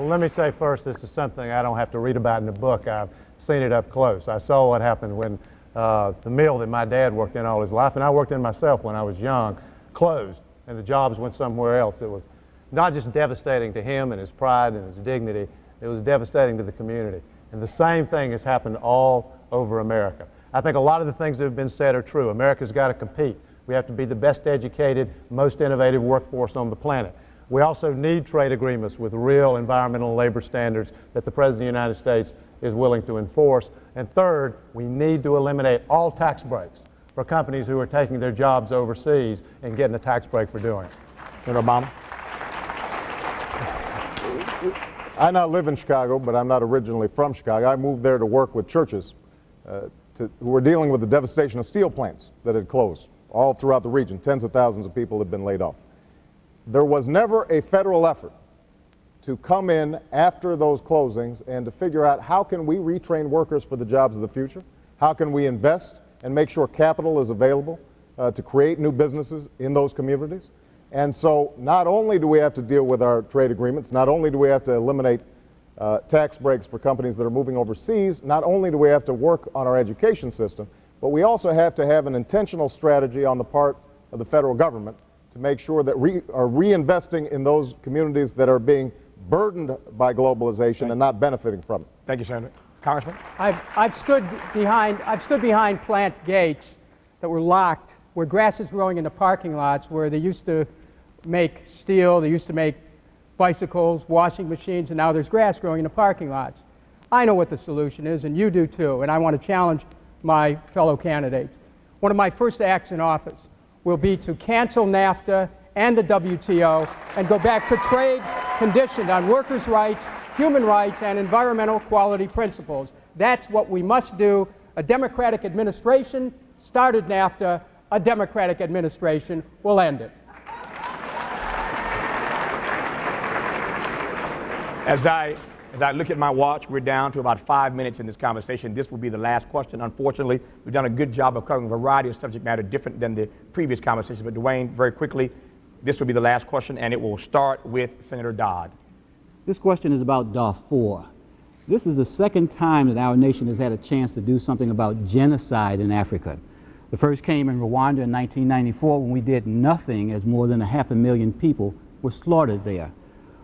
let me say first, this is something I don't have to read about in the book. I've seen it up close. I saw what happened when the mill that my dad worked in all his life, and I worked in myself when I was young, closed, and the jobs went somewhere else. It was not just devastating to him and his pride and his dignity, it was devastating to the community. And the same thing has happened all over America. I think a lot of the things that have been said are true. America's got to compete. We have to be the best educated, most innovative workforce on the planet. We also need trade agreements with real environmental and labor standards that the President of the United States is willing to enforce. And third, we need to eliminate all tax breaks for companies who are taking their jobs overseas and getting a tax break for doing it. Senator Obama? I now live in Chicago, but I'm not originally from Chicago. I moved there to work with churches who were dealing with the devastation of steel plants that had closed all throughout the region. Tens of thousands of people had been laid off. There was never a federal effort to come in after those closings and to figure out how can we retrain workers for the jobs of the future? How can we invest and make sure capital is available to create new businesses in those communities? And so not only do we have to deal with our trade agreements, not only do we have to eliminate tax breaks for companies that are moving overseas, not only do we have to work on our education system, but we also have to have an intentional strategy on the part of the federal government to make sure that we are reinvesting in those communities that are being burdened by globalization and not benefiting from it. Thank you, Senator. Congressman? I've stood behind plant gates that were locked, where grass is growing in the parking lots, where they used to make steel, they used to make bicycles, washing machines, and now there's grass growing in the parking lots. I know what the solution is, and you do too, and I want to challenge my fellow candidates. One of my first acts in office will be to cancel NAFTA and the WTO and go back to trade conditioned on workers' rights, human rights, and environmental quality principles. That's what we must do. A Democratic administration started NAFTA. A Democratic administration will end it. As I look at my watch, we're down to about 5 minutes in this conversation. This will be the last question. Unfortunately, we've done a good job of covering a variety of subject matter different than the previous conversation. But Dwayne, very quickly, this will be the last question, and it will start with Senator Dodd. This question is about Darfur. This is the second time that our nation has had a chance to do something about genocide in Africa. The first came in Rwanda in 1994 when we did nothing as more than 500,000 people were slaughtered there.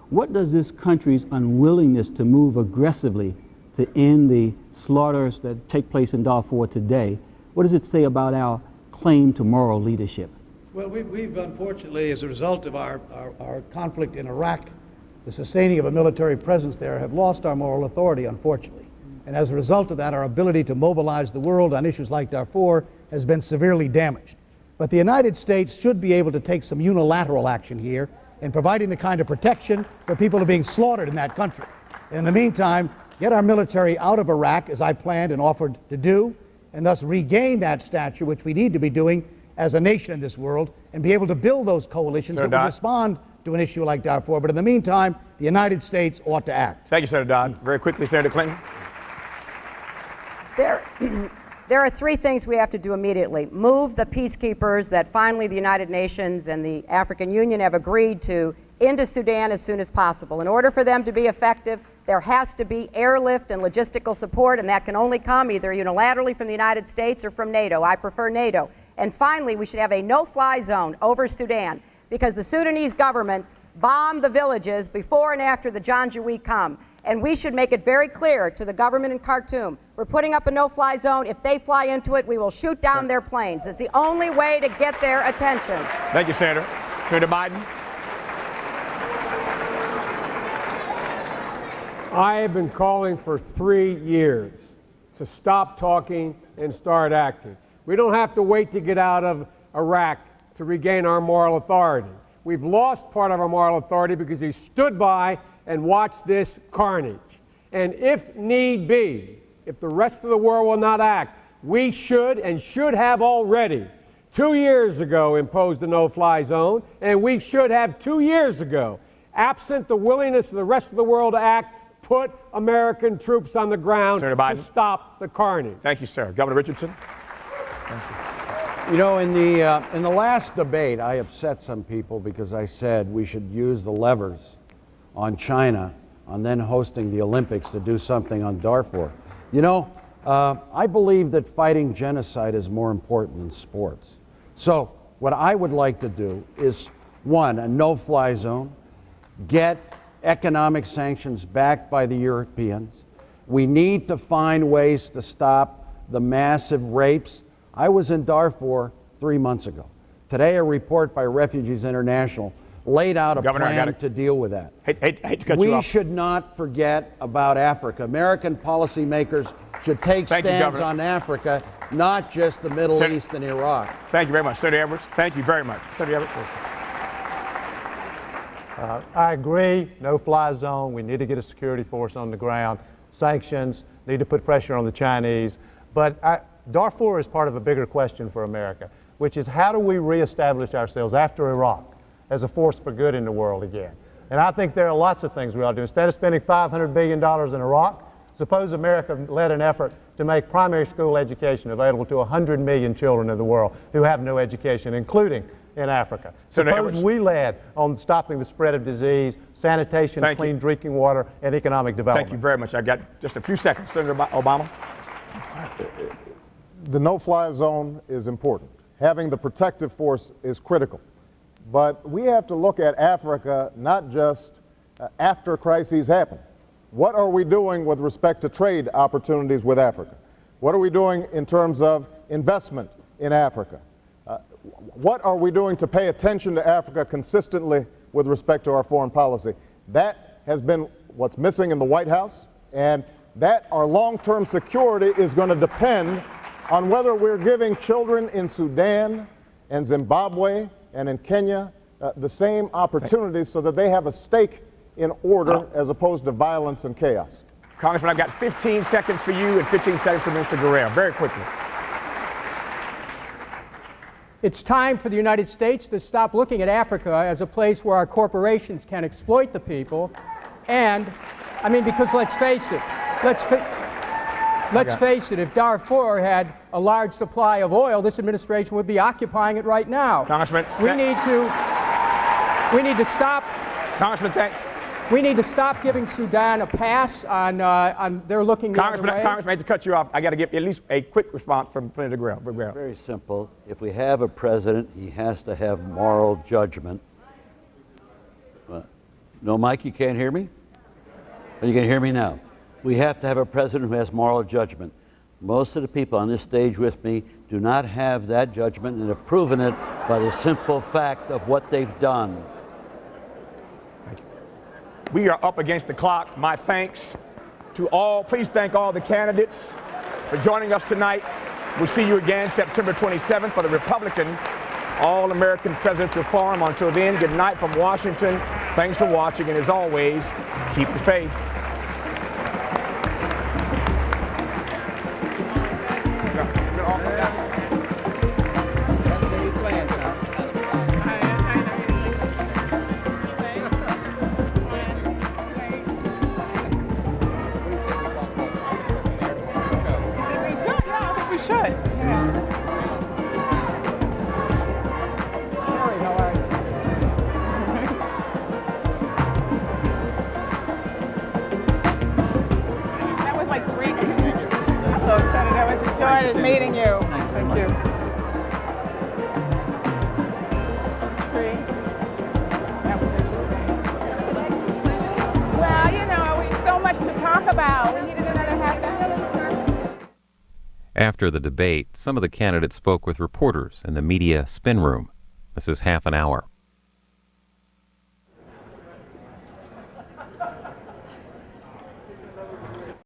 What does this country's unwillingness to move aggressively to end the slaughters that take place in Darfur today, what does it say about our claim to moral leadership? Well, we've unfortunately, as a result of our conflict in Iraq, the sustaining of a military presence there, have lost our moral authority, unfortunately. And as a result of that, our ability to mobilize the world on issues like Darfur has been severely damaged. But the United States should be able to take some unilateral action here in providing the kind of protection for people who are being slaughtered in that country. In the meantime, get our military out of Iraq, as I planned and offered to do, and thus regain that stature, which we need to be doing as a nation in this world, and be able to build those coalitions that will respond to an issue like Darfur. But in the meantime, the United States ought to act. Thank you, Senator Dodd. Very quickly, Senator Clinton. There are three things we have to do immediately. Move the peacekeepers that finally the United Nations and the African Union have agreed to into Sudan as soon as possible. In order for them to be effective, there has to be airlift and logistical support, and that can only come either unilaterally from the United States or from NATO. I prefer NATO. And finally, we should have a no-fly zone over Sudan, because the Sudanese government bombed the villages before and after the Janjaweed come. And we should make it very clear to the government in Khartoum, we're putting up a no-fly zone. If they fly into it, we will shoot down their planes. It's the only way to get their attention. Thank you, Senator. Senator Biden. I have been calling for 3 years to stop talking and start acting. We don't have to wait to get out of Iraq to regain our moral authority. We've lost part of our moral authority because we stood by and watched this carnage. And if need be, if the rest of the world will not act, we should and should have already 2 years ago imposed a no-fly zone, and we should have 2 years ago, absent the willingness of the rest of the world to act, put American troops on the ground to stop the carnage. Thank you, sir. Governor Richardson. Thank you. You know, in the last debate, I upset some people because I said we should use the levers on China on then hosting the Olympics to do something on Darfur. You know, I believe that fighting genocide is more important than sports. So what I would like to do is, one, a no-fly zone, get economic sanctions backed by the Europeans. We need to find ways to stop the massive rapes. I was in Darfur 3 months ago. Today, a report by Refugees International laid out a plan to deal with that. Hate to cut you off. We should not forget about Africa. American policymakers should take stands on Africa, not just the Middle East and Iraq. Thank you very much. Senator Edwards, thank you very much. Senator Edwards. I agree, no-fly zone. We need to get a security force on the ground. Sanctions, need to put pressure on the Chinese. But Darfur is part of a bigger question for America, which is how do we reestablish ourselves after Iraq as a force for good in the world again? And I think there are lots of things we ought to do. Instead of spending $500 billion in Iraq, suppose America led an effort to make primary school education available to 100 million children in the world who have no education, including in Africa. Suppose we led on stopping the spread of disease, sanitation, clean drinking water, and economic development. Thank you very much. I got just a few seconds. Senator Obama. The no-fly zone is important. Having the protective force is critical. But we have to look at Africa not just after crises happen. What are we doing with respect to trade opportunities with Africa? What are we doing in terms of investment in Africa? What are we doing to pay attention to Africa consistently with respect to our foreign policy? That has been what's missing in the White House, and that our long-term security is going to depend on whether we're giving children in Sudan and Zimbabwe and in Kenya the same opportunities so that they have a stake in order as opposed to violence and chaos. Congressman, I've got 15 seconds for you and 15 seconds for Mr. Guerrero. Very quickly. It's time for the United States to stop looking at Africa as a place where our corporations can exploit the people. And, I mean, because let's face it, let's face it, if Darfur had a large supply of oil, this administration would be occupying it right now. Congressman, we need to stop. Congressman, we need to stop giving Sudan a pass on their looking the other way. Congressman, I hate to cut you off. I got to get at least a quick response from Senator Guerrero. Very simple. If we have a president, he has to have moral judgment. No, Mike, you can't hear me? Or you can hear me now? We have to have a president who has moral judgment. Most of the people on this stage with me do not have that judgment and have proven it by the simple fact of what they've done. We are up against the clock. My thanks to all. Please thank all the candidates for joining us tonight. We'll see you again September 27th for the Republican All-American Presidential Forum. Until then, good night from Washington. Thanks for watching, and as always, keep the faith. We should. That was like 3. Hello, Senator. It was a joy meeting you. Thank you. 3. That was interesting. Well, you know, we so much to talk about. We needed another half hour. After the debate, some of the candidates spoke with reporters in the media spin room. This is Half an Hour.